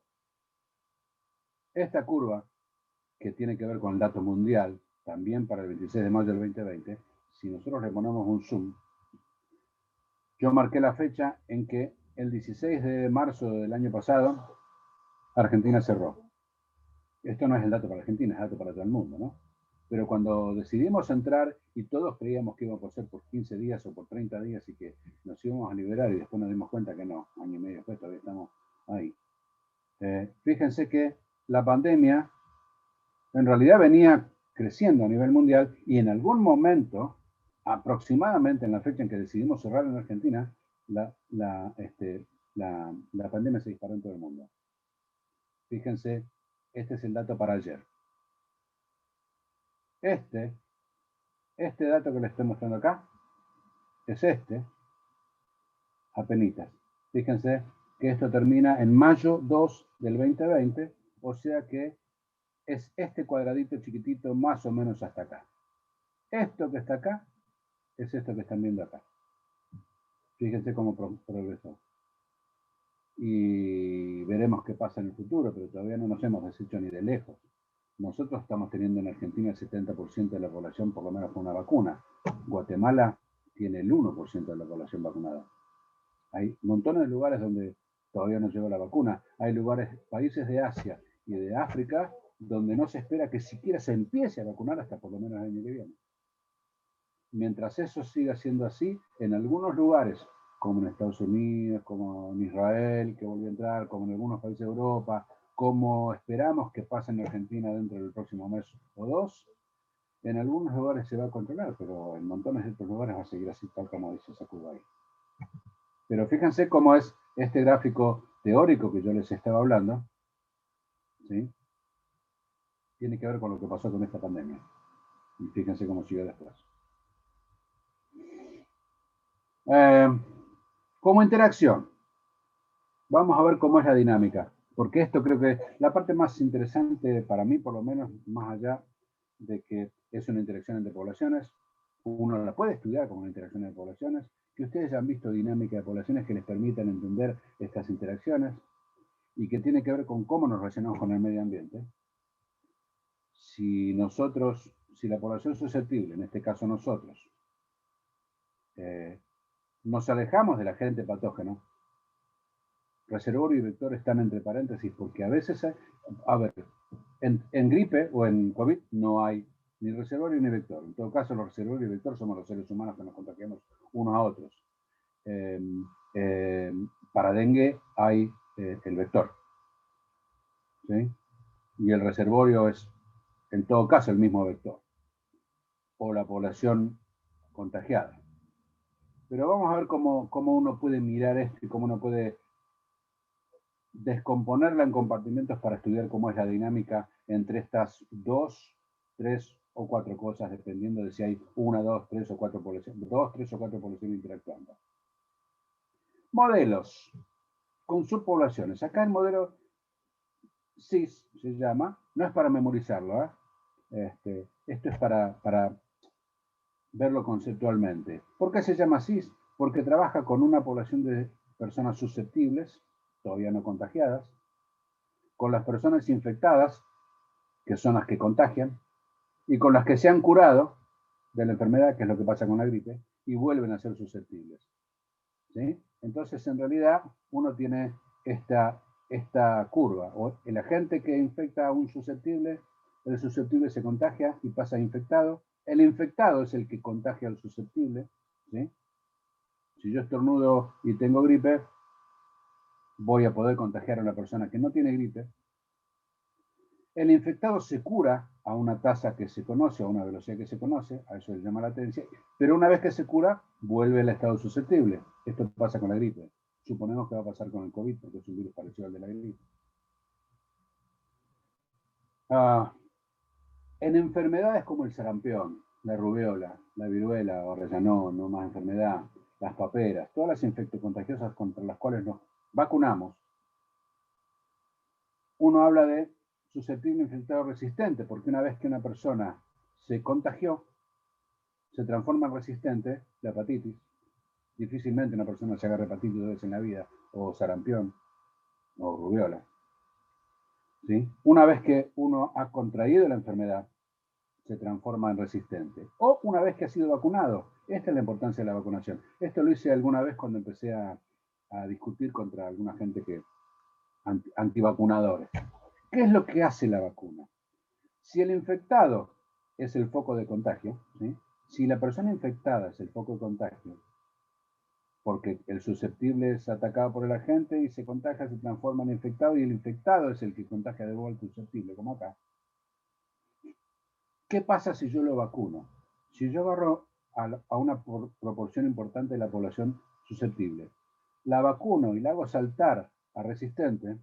Esta curva, que tiene que ver con el dato mundial, también para el 26 de mayo del 2020, si nosotros le ponemos un zoom, yo marqué la fecha en que el 16 de marzo del año pasado, Argentina cerró. Esto no es el dato para Argentina, es el dato para todo el mundo, ¿no? Pero cuando decidimos entrar y todos creíamos que íbamos a ser por 15 días o por 30 días y que nos íbamos a liberar, y después nos dimos cuenta que no, año y medio después todavía estamos ahí. Fíjense que la pandemia en realidad venía creciendo a nivel mundial, y en algún momento, aproximadamente en la fecha en que decidimos cerrar en Argentina, la pandemia se disparó en todo el mundo. Fíjense, este es el dato para ayer. Este dato que les estoy mostrando acá es apenitas. Fíjense que esto termina en mayo 2 del 2020, o sea que es este cuadradito chiquitito más o menos hasta acá. Esto que está acá es esto que están viendo acá. Fíjense cómo progresó. Y veremos qué pasa en el futuro, pero todavía no nos hemos deshecho ni de lejos. Nosotros estamos teniendo en Argentina el 70% de la población por lo menos con una vacuna. Guatemala tiene el 1% de la población vacunada. Hay montones de lugares donde todavía no llegó la vacuna. Hay lugares, países de Asia y de África, donde no se espera que siquiera se empiece a vacunar hasta por lo menos el año que viene. Mientras eso siga siendo así, en algunos lugares, como en Estados Unidos, como en Israel, que volvió a entrar, como en algunos países de Europa, como esperamos que pase en Argentina dentro del próximo mes o 2, en algunos lugares se va a controlar, pero en montones de otros lugares va a seguir así, tal como dice esa curva ahí. Pero fíjense cómo es este gráfico teórico que yo les estaba hablando, ¿sí? Tiene que ver con lo que pasó con esta pandemia. Y fíjense cómo sigue después. Como interacción, vamos a ver cómo es la dinámica, porque esto creo que es la parte más interesante para mí, por lo menos, más allá de que es una interacción entre poblaciones. Uno la puede estudiar como una interacción entre poblaciones, que ustedes ya han visto dinámica de poblaciones que les permitan entender estas interacciones y que tiene que ver con cómo nos relacionamos con el medio ambiente. Si la población susceptible, en este caso nosotros, nos alejamos del agente patógeno, reservorio y vector están entre paréntesis, porque a veces, en gripe o en COVID no hay ni reservorio ni vector. En todo caso, los reservorios y vector somos los seres humanos que nos contagiamos unos a otros. Para dengue hay el vector, ¿sí? Y el reservorio es, en todo caso, el mismo vector, o la población contagiada. Pero vamos a ver cómo uno puede mirar esto y cómo uno puede descomponerla en compartimentos para estudiar cómo es la dinámica entre estas 2, 3 o 4 cosas, dependiendo de si hay 1, 2, 3 o 4 poblaciones, 2, 3 o 4 poblaciones interactuando. Modelos con subpoblaciones. Acá el modelo CIS se llama, no es para memorizarlo, esto es para verlo conceptualmente. ¿Por qué se llama CIS? Porque trabaja con una población de personas susceptibles, todavía no contagiadas, con las personas infectadas, que son las que contagian, y con las que se han curado de la enfermedad, que es lo que pasa con la gripe, y vuelven a ser susceptibles. ¿Sí? Entonces, en realidad, uno tiene esta curva. O el agente que infecta a un susceptible, el susceptible se contagia y pasa infectado. El infectado es el que contagia al susceptible. ¿Sí? Si yo estornudo y tengo gripe, voy a poder contagiar a una persona que no tiene gripe. El infectado se cura a una tasa que se conoce, a una velocidad que se conoce, a eso le llama latencia, pero una vez que se cura, vuelve al estado susceptible. Esto pasa con la gripe. Suponemos que va a pasar con el COVID, porque es un virus parecido al de la gripe. En enfermedades como el sarampión, la rubiola, la viruela, o rellanó, no más enfermedad, las paperas, todas las infectocontagiosas contra las cuales nos vacunamos, uno habla de susceptible infectado resistente, porque una vez que una persona se contagió, se transforma en resistente, la hepatitis. Difícilmente una persona se haga hepatitis 2 veces en la vida, o sarampión, o rubiola. ¿Sí? Una vez que uno ha contraído la enfermedad, se transforma en resistente. O una vez que ha sido vacunado. Esta es la importancia de la vacunación. Esto lo hice alguna vez cuando empecé a discutir contra alguna gente que antivacunadores. ¿Qué es lo que hace la vacuna? Si el infectado es el foco de contagio, ¿sí? Si la persona infectada es el foco de contagio, porque el susceptible es atacado por el agente y se contagia, se transforma en infectado, y el infectado es el que contagia de vuelta al susceptible, como acá. ¿Qué pasa si yo lo vacuno? Si yo agarro a una proporción importante de la población susceptible, la vacuno y la hago saltar a resistente,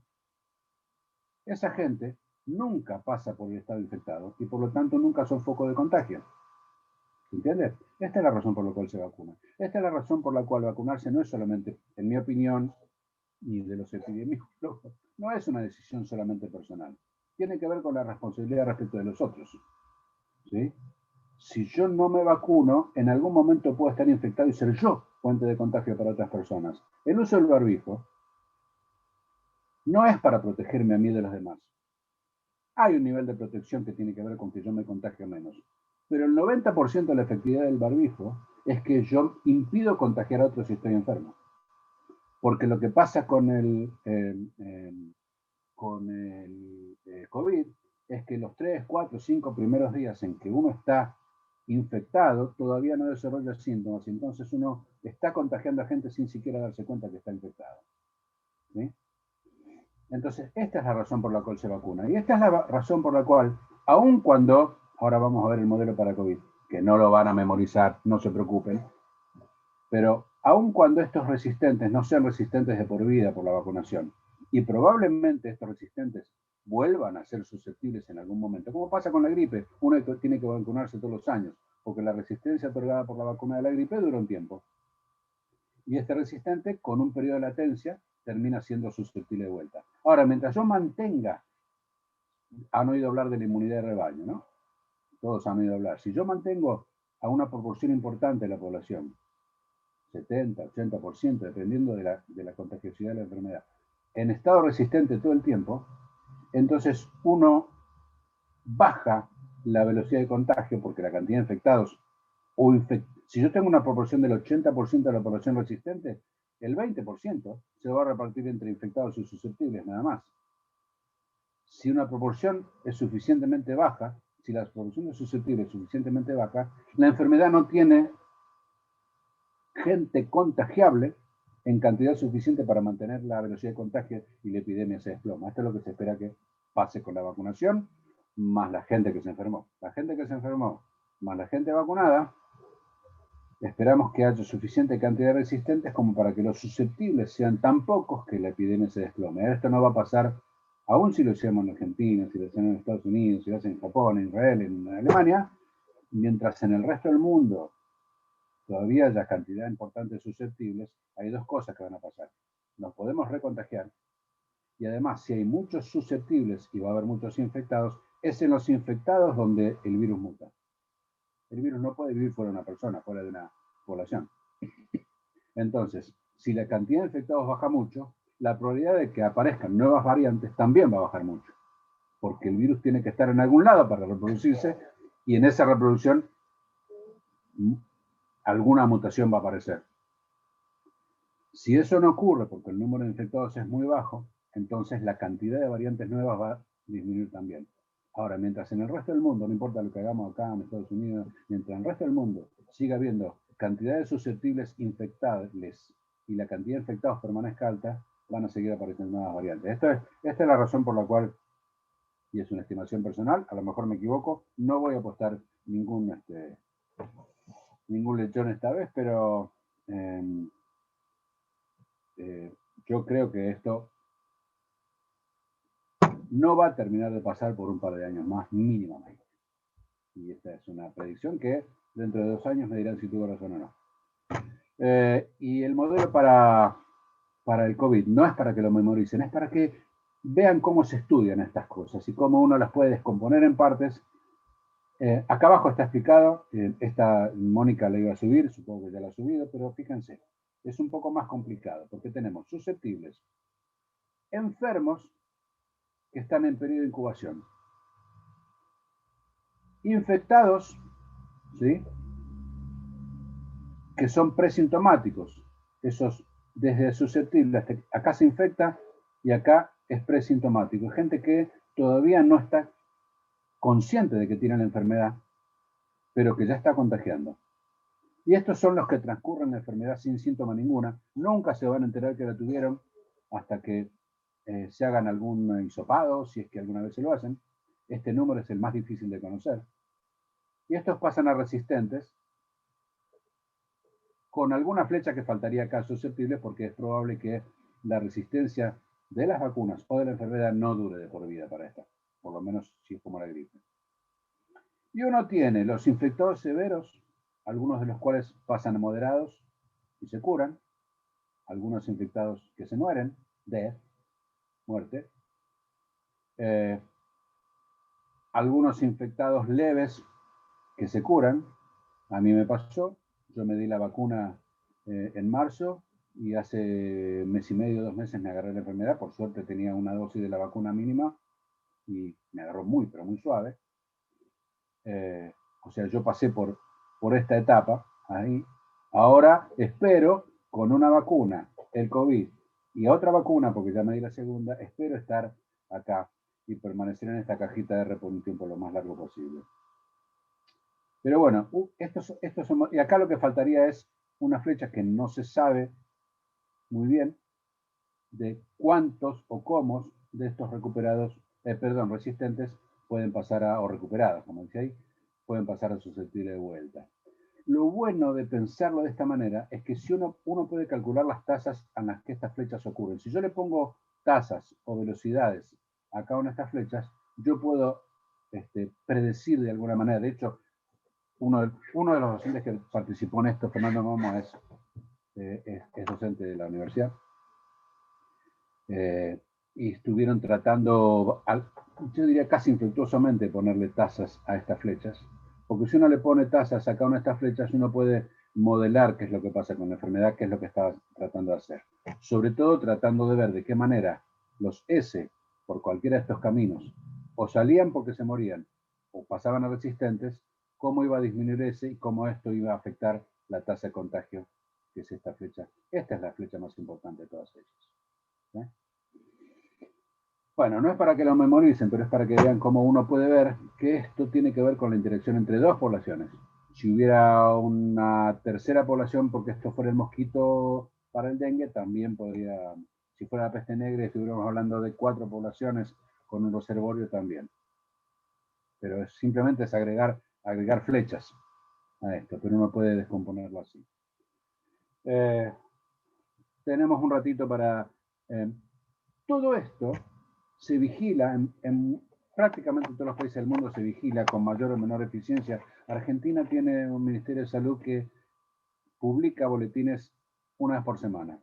esa gente nunca pasa por el estado infectado y por lo tanto nunca son foco de contagio. ¿Entiendes? Esta es la razón por la cual se vacuna. Esta es la razón por la cual vacunarse no es solamente, en mi opinión, y de los epidemiólogos, no es una decisión solamente personal. Tiene que ver con la responsabilidad respecto de los otros. ¿Sí? Si yo no me vacuno, en algún momento puedo estar infectado y ser yo fuente de contagio para otras personas. El uso del barbijo no es para protegerme a mí de los demás. Hay un nivel de protección que tiene que ver con que yo me contagio menos. Pero el 90% de la efectividad del barbijo es que yo impido contagiar a otros si estoy enfermo. Porque lo que pasa con el COVID es que los 3, 4, 5 primeros días en que uno está infectado, todavía no desarrolla síntomas, y entonces uno está contagiando a gente sin siquiera darse cuenta que está infectado. ¿Sí? Entonces, esta es la razón por la cual se vacuna. Y esta es la razón por la cual, aun cuando, ahora vamos a ver el modelo para COVID, que no lo van a memorizar, no se preocupen, pero aun cuando estos resistentes no sean resistentes de por vida por la vacunación, y probablemente estos resistentes vuelvan a ser susceptibles en algún momento, como pasa con la gripe, uno tiene que vacunarse todos los años, porque la resistencia otorgada por la vacuna de la gripe dura un tiempo. Y este resistente, con un periodo de latencia, termina siendo susceptible de vuelta. Ahora, mientras yo mantenga, han oído hablar de la inmunidad de rebaño, ¿no? Todos han oído hablar. Si yo mantengo a una proporción importante de la población, 70, 80%, dependiendo de la contagiosidad de la enfermedad, en estado resistente todo el tiempo, entonces uno baja la velocidad de contagio porque la cantidad de infectados, si yo tengo una proporción del 80% de la población resistente, el 20% se va a repartir entre infectados y susceptibles nada más. Si una proporción es suficientemente baja, si la proporción de susceptibles es suficientemente baja, la enfermedad no tiene gente contagiable en cantidad suficiente para mantener la velocidad de contagio y la epidemia se desploma. Esto es lo que se espera que pase con la vacunación, más la gente que se enfermó. La gente que se enfermó, más la gente vacunada, esperamos que haya suficiente cantidad de resistentes como para que los susceptibles sean tan pocos que la epidemia se desplome. Esto no va a pasar, aún si lo hacemos en Argentina, si lo hacemos en Estados Unidos, si lo hacen en Japón, en Israel, en Alemania, mientras en el resto del mundo todavía haya cantidad importante de susceptibles, hay dos cosas que van a pasar. Nos podemos recontagiar y además si hay muchos susceptibles y va a haber muchos infectados, es en los infectados donde el virus muta. El virus no puede vivir fuera de una persona, fuera de una población. Entonces, si la cantidad de infectados baja mucho, la probabilidad de que aparezcan nuevas variantes también va a bajar mucho. Porque el virus tiene que estar en algún lado para reproducirse y en esa reproducción alguna mutación va a aparecer. Si eso no ocurre porque el número de infectados es muy bajo, entonces la cantidad de variantes nuevas va a disminuir también. Ahora, mientras en el resto del mundo, no importa lo que hagamos acá en Estados Unidos, mientras en el resto del mundo siga habiendo cantidad de susceptibles infectables y la cantidad de infectados permanezca alta, van a seguir apareciendo nuevas variantes. Esta es la razón por la cual, y es una estimación personal, a lo mejor me equivoco, no voy a apostar ningún lechón esta vez, pero yo creo que esto no va a terminar de pasar por un par de años más, mínimamente. Y esta es una predicción que dentro de 2 años me dirán si tuve razón o no. Y el modelo para el COVID no es para que lo memoricen, es para que vean cómo se estudian estas cosas y cómo uno las puede descomponer en partes. Acá abajo está explicado, esta Mónica la iba a subir, supongo que ya la ha subido, pero fíjense, es un poco más complicado, porque tenemos susceptibles, enfermos que están en periodo de incubación, infectados, ¿sí?, que son presintomáticos, esos desde susceptible hasta acá se infecta y acá es presintomático, gente que todavía no está consciente de que tiene la enfermedad, pero que ya está contagiando. Y estos son los que transcurren la enfermedad sin síntoma ninguna, nunca se van a enterar que la tuvieron hasta que se hagan algún hisopado, si es que alguna vez se lo hacen. Este número es el más difícil de conocer. Y estos pasan a resistentes, con alguna flecha que faltaría acá susceptibles, porque es probable que la resistencia de las vacunas o de la enfermedad no dure de por vida para esta, por lo menos si es como la gripe. Y uno tiene los infectados severos, algunos de los cuales pasan a moderados y se curan, algunos infectados que se mueren, muerte, algunos infectados leves que se curan. A mí me pasó, yo me di la vacuna en marzo y hace mes y medio, 2 meses me agarré la enfermedad. Por suerte tenía una dosis de la vacuna mínima y me agarró muy, pero muy suave. O sea, yo pasé por esta etapa ahí. Ahora espero con una vacuna, el COVID, y otra vacuna, porque ya me di la segunda, espero estar acá y permanecer en esta cajita de reposición por lo más largo posible. Pero bueno, estos son, y acá lo que faltaría es una flecha que no se sabe muy bien de cuántos o cómo de estos resistentes pueden pasar o recuperados, como dice ahí, pueden pasar a susceptible de vuelta. Lo bueno de pensarlo de esta manera es que si uno puede calcular las tasas en las que estas flechas ocurren. Si yo le pongo tasas o velocidades a cada una de estas flechas, yo puedo predecir de alguna manera. De hecho, uno de los docentes que participó en esto, Fernando Momo, es docente de la universidad. Y estuvieron tratando, yo diría casi infructuosamente, ponerle tasas a estas flechas. Porque si uno le pone tasas a cada una de estas flechas, uno puede modelar qué es lo que pasa con la enfermedad, qué es lo que estaba tratando de hacer. Sobre todo tratando de ver de qué manera los S, por cualquiera de estos caminos, o salían porque se morían, o pasaban a resistentes, cómo iba a disminuir ese y cómo esto iba a afectar la tasa de contagio, que es esta flecha. Esta es la flecha más importante de todas ellas. ¿Sí? Bueno, no es para que lo memoricen, pero es para que vean cómo uno puede ver que esto tiene que ver con la interacción entre dos poblaciones. Si hubiera una tercera población, porque esto fuera el mosquito para el dengue, también podría, si fuera la peste negra y estuviéramos hablando de 4 poblaciones con un reservorio también. Pero simplemente es agregar flechas a esto, pero uno puede descomponerlo así. Tenemos un ratito para... todo esto se vigila prácticamente en todos los países del mundo se vigila con mayor o menor eficiencia. Argentina tiene un Ministerio de Salud que publica boletines una vez por semana.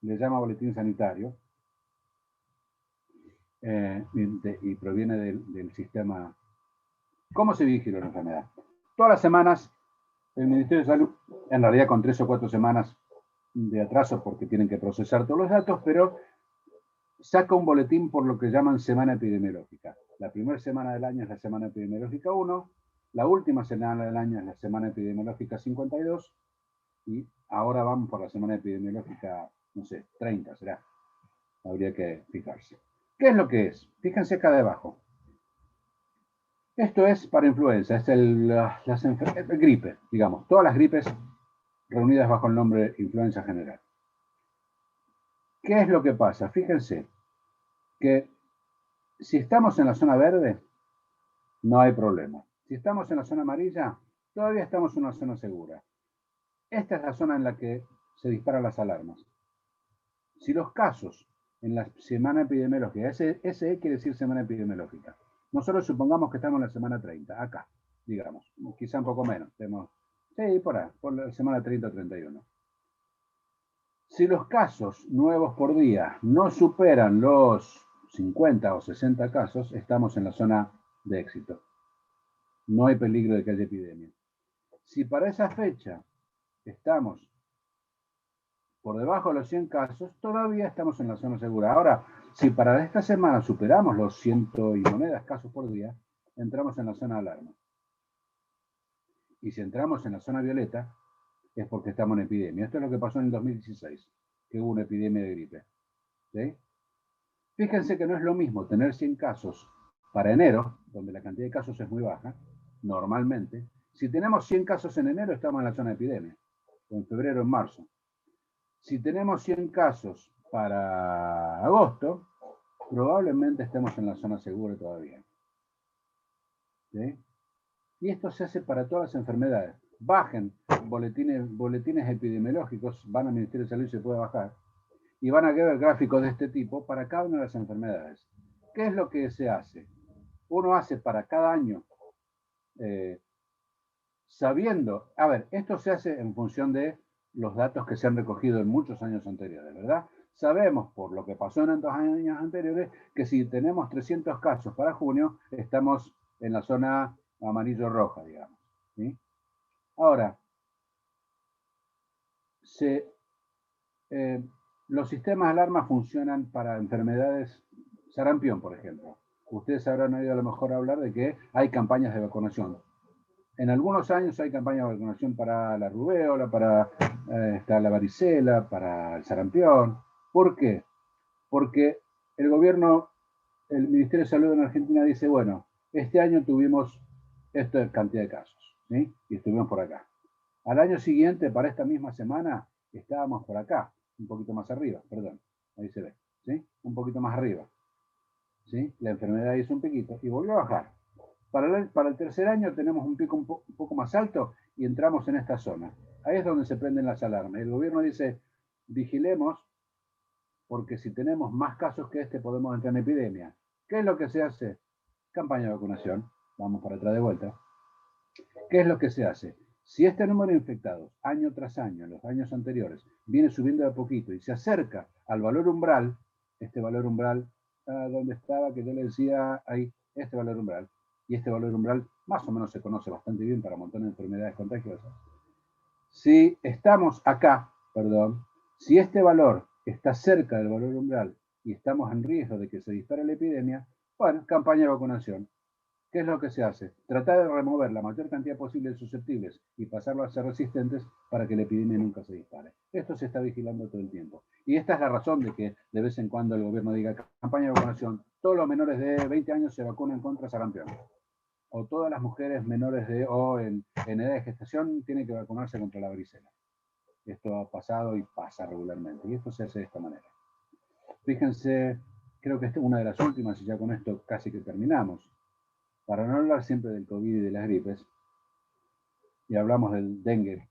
Le llama boletín sanitario y proviene del sistema. ¿Cómo se vigila la enfermedad? Todas las semanas el Ministerio de Salud, en realidad con 3 o 4 semanas de atraso porque tienen que procesar todos los datos, pero saca un boletín por lo que llaman semana epidemiológica. La primera semana del año es la semana epidemiológica 1, la última semana del año es la semana epidemiológica 52, y ahora vamos por la semana epidemiológica, no sé, 30 será. Habría que fijarse. ¿Qué es lo que es? Fíjense acá debajo. Esto es para influenza, es gripe, digamos, todas las gripes reunidas bajo el nombre influenza general. ¿Qué es lo que pasa? Fíjense que si estamos en la zona verde, no hay problema. Si estamos en la zona amarilla, todavía estamos en una zona segura. Esta es la zona en la que se disparan las alarmas. Si los casos en la semana epidemiológica, SE quiere decir semana epidemiológica. Nosotros supongamos que estamos en la semana 30, acá, digamos, quizá un poco menos. Sí, por ahí, por la semana 30 o 31. Si los casos nuevos por día no superan los 50 o 60 casos, estamos en la zona de éxito. No hay peligro de que haya epidemia. Si para esa fecha estamos por debajo de los 100 casos, todavía estamos en la zona segura. Ahora, si para esta semana superamos los 100 y monedas casos por día, entramos en la zona de alarma. Y si entramos en la zona violeta, es porque estamos en epidemia. Esto es lo que pasó en el 2016, que hubo una epidemia de gripe. ¿Sí? Fíjense que no es lo mismo tener 100 casos para enero, donde la cantidad de casos es muy baja, normalmente. Si tenemos 100 casos en enero, estamos en la zona de epidemia, o en febrero o en marzo. Si tenemos 100 casos para agosto, probablemente estemos en la zona segura todavía. ¿Sí? Y esto se hace para todas las enfermedades. Bajen boletines epidemiológicos, van al Ministerio de Salud y se puede bajar, y van a ver gráficos de este tipo para cada una de las enfermedades. ¿Qué es lo que se hace? Uno hace para cada año, sabiendo, a ver, esto se hace en función de los datos que se han recogido en muchos años anteriores, ¿verdad? Sabemos, por lo que pasó en estos años anteriores, que si tenemos 300 casos para junio, estamos en la zona amarillo-roja, digamos. ¿Sí? Ahora, los sistemas de alarma funcionan para enfermedades, sarampión, por ejemplo. Ustedes habrán oído a lo mejor hablar de que hay campañas de vacunación. En algunos años hay campañas de vacunación para la rubéola, para la varicela, para el sarampión. ¿Por qué? Porque el gobierno, el Ministerio de Salud en Argentina dice, bueno, este año tuvimos esta cantidad de casos, ¿sí? Y estuvimos por acá. Al año siguiente, para esta misma semana, estábamos por acá, un poquito más arriba, perdón, ahí se ve, ¿sí? Un poquito más arriba, ¿sí? La enfermedad hizo un piquito y volvió a bajar. Para el tercer año tenemos un pico un poco más alto y entramos en esta zona. Ahí es donde se prenden las alarmas. El gobierno dice, vigilemos, porque si tenemos más casos que este podemos entrar en epidemia. ¿Qué es lo que se hace? Campaña de vacunación. Vamos para atrás de vuelta. ¿Qué es lo que se hace? Si este número de infectados, año tras año, en los años anteriores, viene subiendo de a poquito y se acerca al valor umbral, este valor umbral, ¿dónde estaba? Que yo le decía, ahí, este valor umbral. Y este valor umbral más o menos se conoce bastante bien para un montón de enfermedades contagiosas. Si estamos acá, si este valor está cerca del valor umbral y estamos en riesgo de que se dispare la epidemia, bueno, campaña de vacunación. ¿Qué es lo que se hace? Tratar de remover la mayor cantidad posible de susceptibles y pasarlo a ser resistentes para que la epidemia nunca se dispare. Esto se está vigilando todo el tiempo. Y esta es la razón de que de vez en cuando el gobierno diga campaña de vacunación, todos los menores de 20 años se vacunan contra sarampión. O todas las mujeres menores en edad de gestación tienen que vacunarse contra la varicela. Esto ha pasado y pasa regularmente. Y esto se hace de esta manera. Fíjense, creo que esta es una de las últimas y ya con esto casi que terminamos. Para no hablar siempre del COVID y de las gripes, y hablamos del dengue,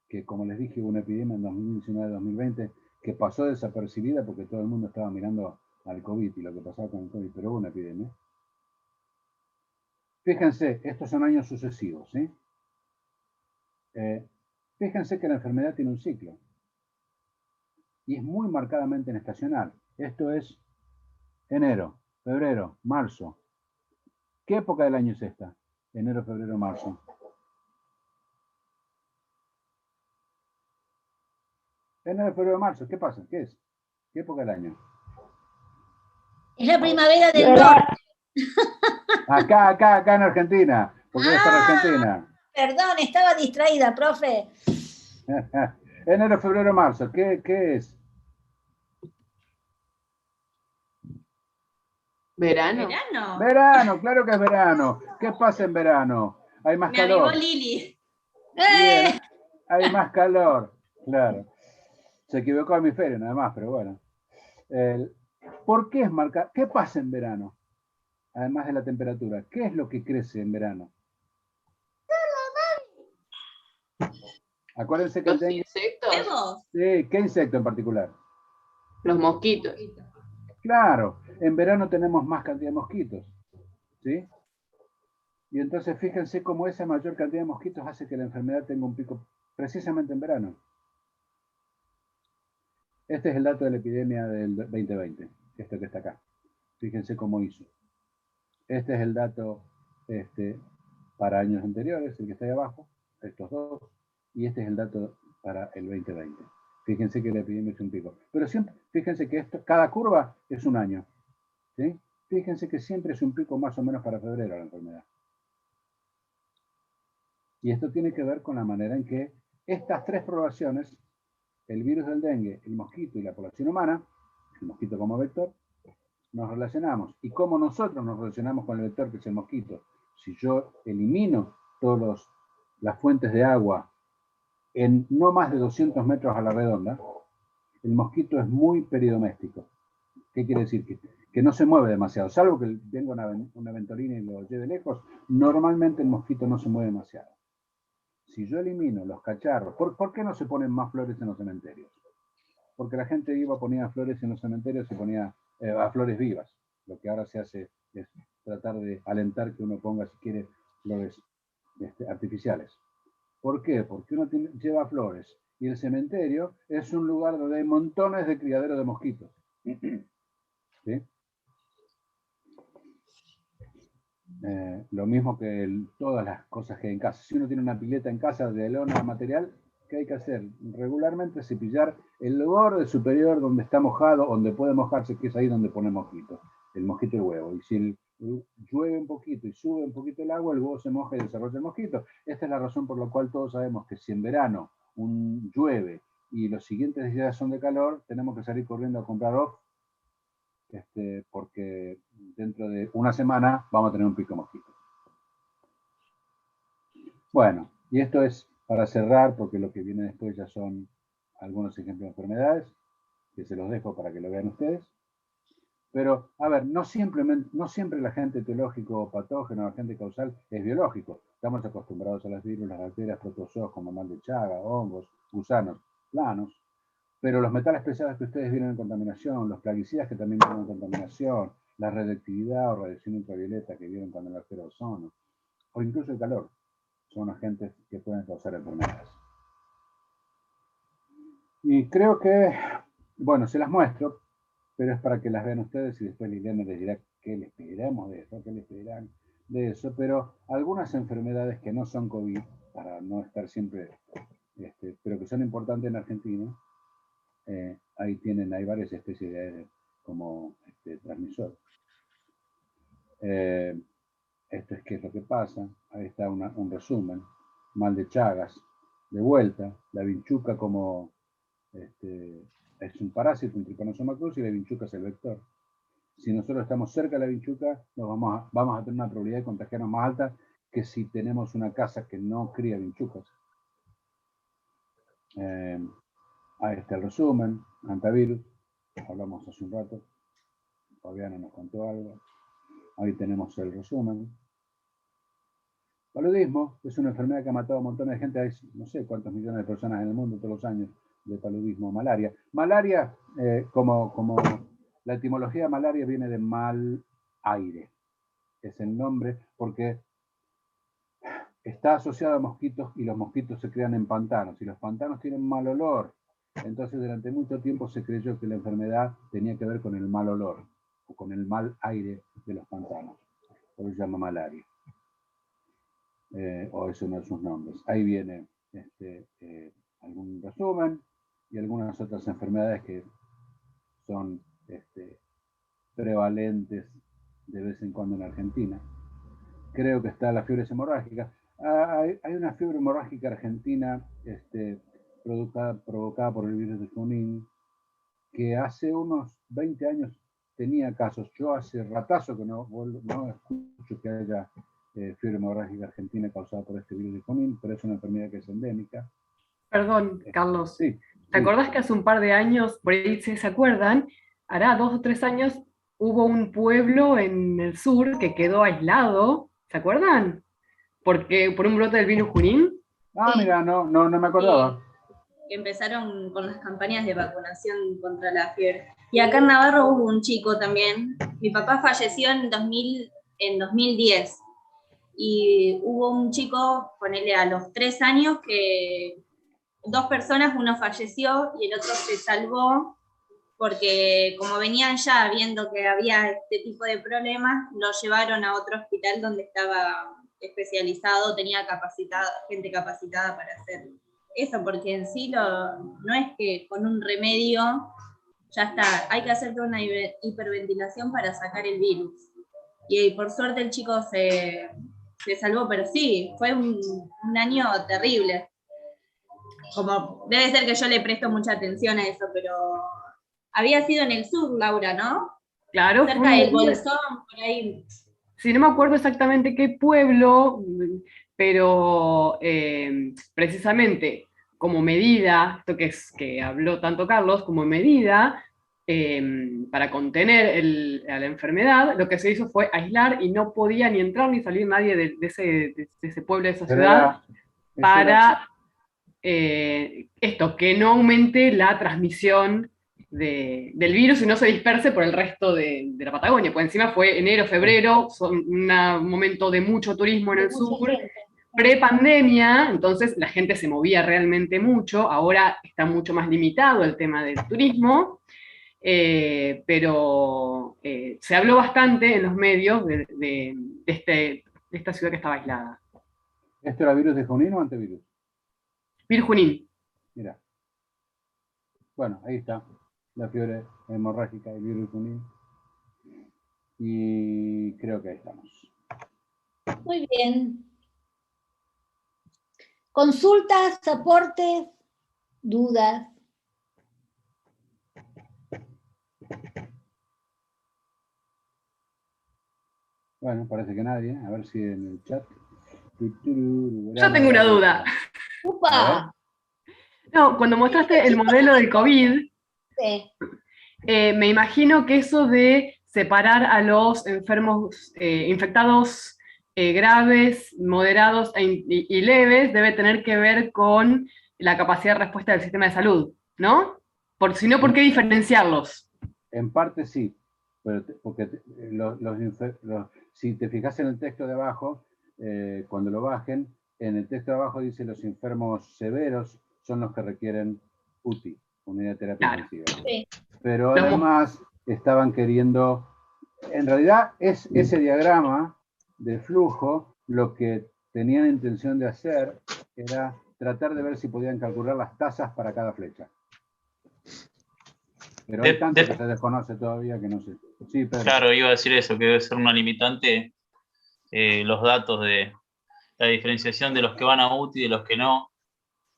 que como les dije hubo una epidemia en 2019-2020 que pasó desapercibida porque todo el mundo estaba mirando al COVID y lo que pasaba con el COVID, pero hubo una epidemia. Fíjense, estos son años sucesivos, ¿sí? Fíjense que la enfermedad tiene un ciclo. Y es muy marcadamente estacional. Esto es enero, febrero, marzo. ¿Qué época del año es esta? Enero, febrero, marzo. Enero, febrero, marzo. ¿Qué pasa? ¿Qué es? ¿Qué época del año? Es la primavera del norte. Acá en Argentina. ¿Por qué es para Argentina? Perdón, estaba distraída, profe. Enero, febrero, marzo. ¿Qué es? Verano. Verano. Verano, claro que es verano. ¿Qué pasa en verano? Hay más Me avivó calor. Lili. Bien, hay más calor. Claro. Se equivocó el hemisferio nada más, pero bueno. ¿Por qué es marcado? ¿Qué pasa en verano? Además de la temperatura. ¿Qué es lo que crece en verano? Acuérdense que el Los dengue... insectos, Sí, ¿qué insecto en particular? los mosquitos. Claro, en verano tenemos más cantidad de mosquitos. ¿Sí? Y entonces fíjense cómo esa mayor cantidad de mosquitos hace que la enfermedad tenga un pico precisamente en verano. Este es el dato de la epidemia del 2020, este que está acá. Fíjense cómo hizo. Este es el dato para años anteriores, el que está ahí abajo, estos dos, y este es el dato para el 2020. Fíjense que la epidemia es un pico. Pero siempre, fíjense que cada curva es un año. ¿Sí? Fíjense que siempre es un pico más o menos para febrero la enfermedad. Y esto tiene que ver con la manera en que estas tres poblaciones, el virus del dengue, el mosquito y la población humana, el mosquito como vector, nos relacionamos. ¿Y cómo nosotros nos relacionamos con el vector que es el mosquito? Si yo elimino todas las fuentes de agua en no más de 200 metros a la redonda, el mosquito es muy peridoméstico. ¿Qué quiere decir? Que no se mueve demasiado. Salvo que venga una ventolina y lo lleve lejos, normalmente el mosquito no se mueve demasiado. Si yo elimino los cacharros, ¿por qué no se ponen más flores en los cementerios? Porque la gente iba, ponía flores en los cementerios y ponía a flores vivas. Lo que ahora se hace es tratar de alentar que uno ponga, si quiere, flores artificiales. ¿Por qué? Porque uno lleva flores y el cementerio es un lugar donde hay montones de criaderos de mosquitos. ¿Sí? Lo mismo que todas las cosas que hay en casa. Si uno tiene una pileta en casa de lona material, ¿qué hay que hacer? Regularmente cepillar el borde superior donde está mojado, donde puede mojarse, que es ahí donde pone mosquito, el mosquito y el huevo. Y si llueve un poquito y sube un poquito el agua, el huevo se moja y desarrolla el mosquito. Esta es la razón por la cual todos sabemos que si en verano llueve y los siguientes días son de calor, tenemos que salir corriendo a comprar off, porque dentro de una semana vamos a tener un pico de mosquitos. Bueno, y esto es para cerrar, porque lo que viene después ya son algunos ejemplos de enfermedades, que se los dejo para que lo vean ustedes. Pero, a ver, no siempre el agente etiológico o patógeno, el agente causal, es biológico. Estamos acostumbrados a las virus, las bacterias, protozoos como mal de Chaga, hongos, gusanos, planos. Pero los metales pesados que ustedes vienen en contaminación, los plaguicidas que también vienen en contaminación, la radioactividad o radiación ultravioleta que vienen con el agujero de ozono, o incluso el calor, son agentes que pueden causar enfermedades. Y creo que, bueno, se las muestro, pero es para que las vean ustedes y después Liliana les dirá qué les pediremos de eso, qué les pedirán de eso, pero algunas enfermedades que no son COVID, para no estar siempre, pero que son importantes en Argentina, ahí hay varias especies de como transmisor. Esto es qué es lo que pasa. Ahí está un resumen. Mal de Chagas, de vuelta. La vinchuca como es un parásito, un Trypanosoma cruzi, y la vinchuca es el vector. Si nosotros estamos cerca de la vinchuca, vamos a tener una probabilidad de contagiarnos más alta que si tenemos una casa que no cría vinchucas. Ahí está el resumen, antivirus, hablamos hace un rato, Fabiana nos contó algo. Ahí tenemos el resumen. Paludismo es una enfermedad que ha matado a montones de gente, hay no sé cuántos millones de personas en el mundo todos los años de paludismo. Malaria. Malaria, como la etimología de malaria viene de mal aire. Es el nombre porque está asociado a mosquitos y los mosquitos se crean en pantanos y los pantanos tienen mal olor. Entonces durante mucho tiempo se creyó que la enfermedad tenía que ver con el mal olor o con el mal aire de los pantanos. Por eso se llama malaria. O es uno de sus nombres. Ahí viene algún resumen y algunas otras enfermedades que son prevalentes de vez en cuando en Argentina. Creo que está la fiebre hemorrágica. Hay una fiebre hemorrágica argentina provocada por el virus de Junín, que hace unos 20 años tenía casos. Yo hace ratazo que no escucho que haya fiebre hemorrágica argentina causada por este virus de Junín, pero es una enfermedad que es endémica. Perdón, Carlos. Sí. ¿Te acordás que hace un par de años, por ahí se acuerdan, hará 2 o 3 años, hubo un pueblo en el sur que quedó aislado? ¿Se acuerdan? Por un brote del virus Junín. Ah, mira, no me acordaba. Que empezaron con las campañas de vacunación contra la fiebre. Y acá en Navarro hubo un chico también. Mi papá falleció en 2010. Y hubo un chico, ponele a los 3 años, que 2 personas, uno falleció y el otro se salvó, porque como venían ya viendo que había este tipo de problemas, lo llevaron a otro hospital donde estaba especializado, tenía gente capacitada para hacerlo. Eso, porque en sí no es que con un remedio ya está, hay que hacer toda una hiperventilación para sacar el virus. Y por suerte el chico se salvó, pero sí, fue un año terrible. Como debe ser que yo le presto mucha atención a eso, pero había sido en el sur, Laura, ¿no? Claro. Cerca del Bolsón, por ahí. Sí, no me acuerdo exactamente qué pueblo, pero precisamente como medida, esto que habló tanto Carlos, como medida para contener a la enfermedad, lo que se hizo fue aislar y no podía ni entrar ni salir nadie de ese pueblo, de esa ciudad, para que no aumente la transmisión del virus y no se disperse por el resto de la Patagonia, pues encima fue enero, febrero, un momento de mucho turismo en el sur, pre-pandemia, entonces la gente se movía realmente mucho, ahora está mucho más limitado el tema del turismo, pero se habló bastante en los medios de esta ciudad que estaba aislada. ¿Esto era virus de Junín o antivirus? Virus Junín. Mira. Bueno, ahí está. La fiebre hemorrágica del virus Junín. Y creo que ahí estamos. Muy bien. Consultas, aportes, dudas. Bueno, parece que nadie. A ver si en el chat. Yo tengo una duda. ¡Upa! No, cuando mostraste el modelo del COVID, Sí. Me imagino que eso de separar a los enfermos infectados graves, moderados y leves debe tener que ver con la capacidad de respuesta del sistema de salud, ¿no? Si no, ¿por qué diferenciarlos? En parte sí, pero porque si te fijas en el texto de abajo, cuando lo bajen, en el texto de abajo dice los enfermos severos son los que requieren UTI, unidad de terapia intensiva. Sí. Pero además estaban queriendo, en realidad es ese diagrama de flujo, lo que tenían intención de hacer era tratar de ver si podían calcular las tasas para cada flecha. Pero hay tanto que se desconoce todavía que no sé. Sí, Pedro. Claro, iba a decir eso, que debe ser una limitante los datos de la diferenciación de los que van a UTI y de los que no.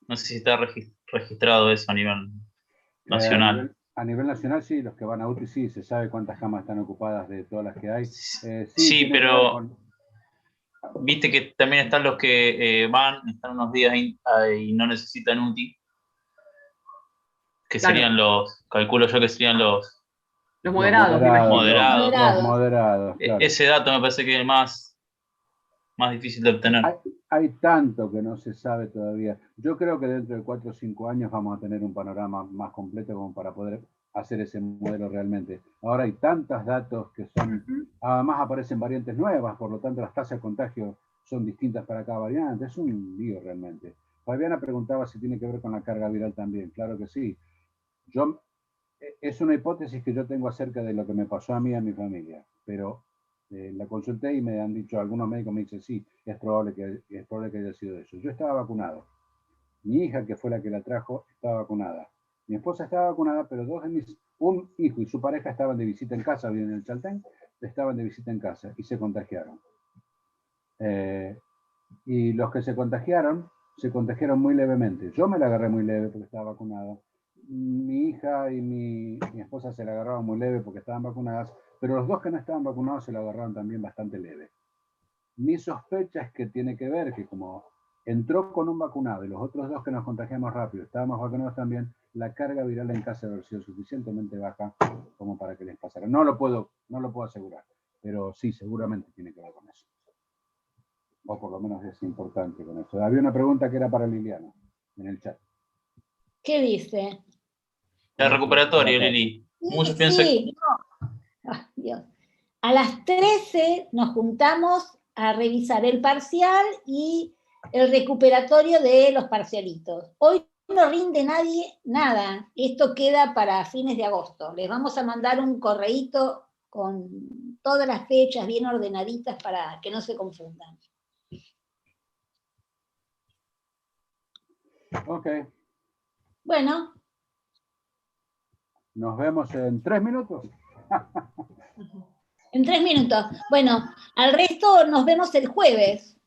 No sé si está registrado eso a nivel nacional. A nivel nacional sí, los que van a UTI sí, se sabe cuántas camas están ocupadas de todas las que hay. Sí, pero viste que también están los que están unos días y no necesitan UTI, que serían calculo yo que serían los moderados. Los moderados, claro. Ese dato me parece que es más difícil de obtener. Hay tanto que no se sabe todavía. Yo creo que dentro de 4 o 5 años vamos a tener un panorama más completo como para poder hacer ese modelo realmente. Ahora hay tantos datos que son, además aparecen variantes nuevas, por lo tanto las tasas de contagio son distintas para cada variante. Es un lío realmente. Fabiana preguntaba si tiene que ver con la carga viral también. Claro que sí. Es una hipótesis que yo tengo acerca de lo que me pasó a mí y a mi familia, pero la consulté y me han dicho, algunos médicos me dicen, sí, es probable que haya sido eso. Yo estaba vacunado. Mi hija, que fue la que la trajo, estaba vacunada. Mi esposa estaba vacunada, pero un hijo y su pareja estaban de visita en casa, viven en el Chaltén, estaban de visita en casa y se contagiaron. Y los que se contagiaron muy levemente. Yo me la agarré muy leve porque estaba vacunado. Mi hija y mi esposa se la agarraron muy leve porque estaban vacunadas, pero los dos que no estaban vacunados se la agarraron también bastante leve. Mi sospecha es que tiene que ver que como entró con un vacunado y los otros dos que nos contagiamos rápido estábamos vacunados también, la carga viral en casa debe haber sido suficientemente baja como para que les pasara. No lo puedo asegurar, pero sí, seguramente tiene que ver con eso. O por lo menos es importante con eso. Había una pregunta que era para Liliana en el chat. ¿Qué dice? El recuperatorio, Lili. Muchos piensan Sí, no. Ah, Dios. A las 13 nos juntamos a revisar el parcial y el recuperatorio de los parcialitos. Hoy no rinde nadie nada. Esto queda para fines de agosto. Les vamos a mandar un correíto con todas las fechas bien ordenaditas para que no se confundan. Ok. Bueno. Nos vemos en 3 minutos. En 3 minutos. Bueno, al resto nos vemos el jueves.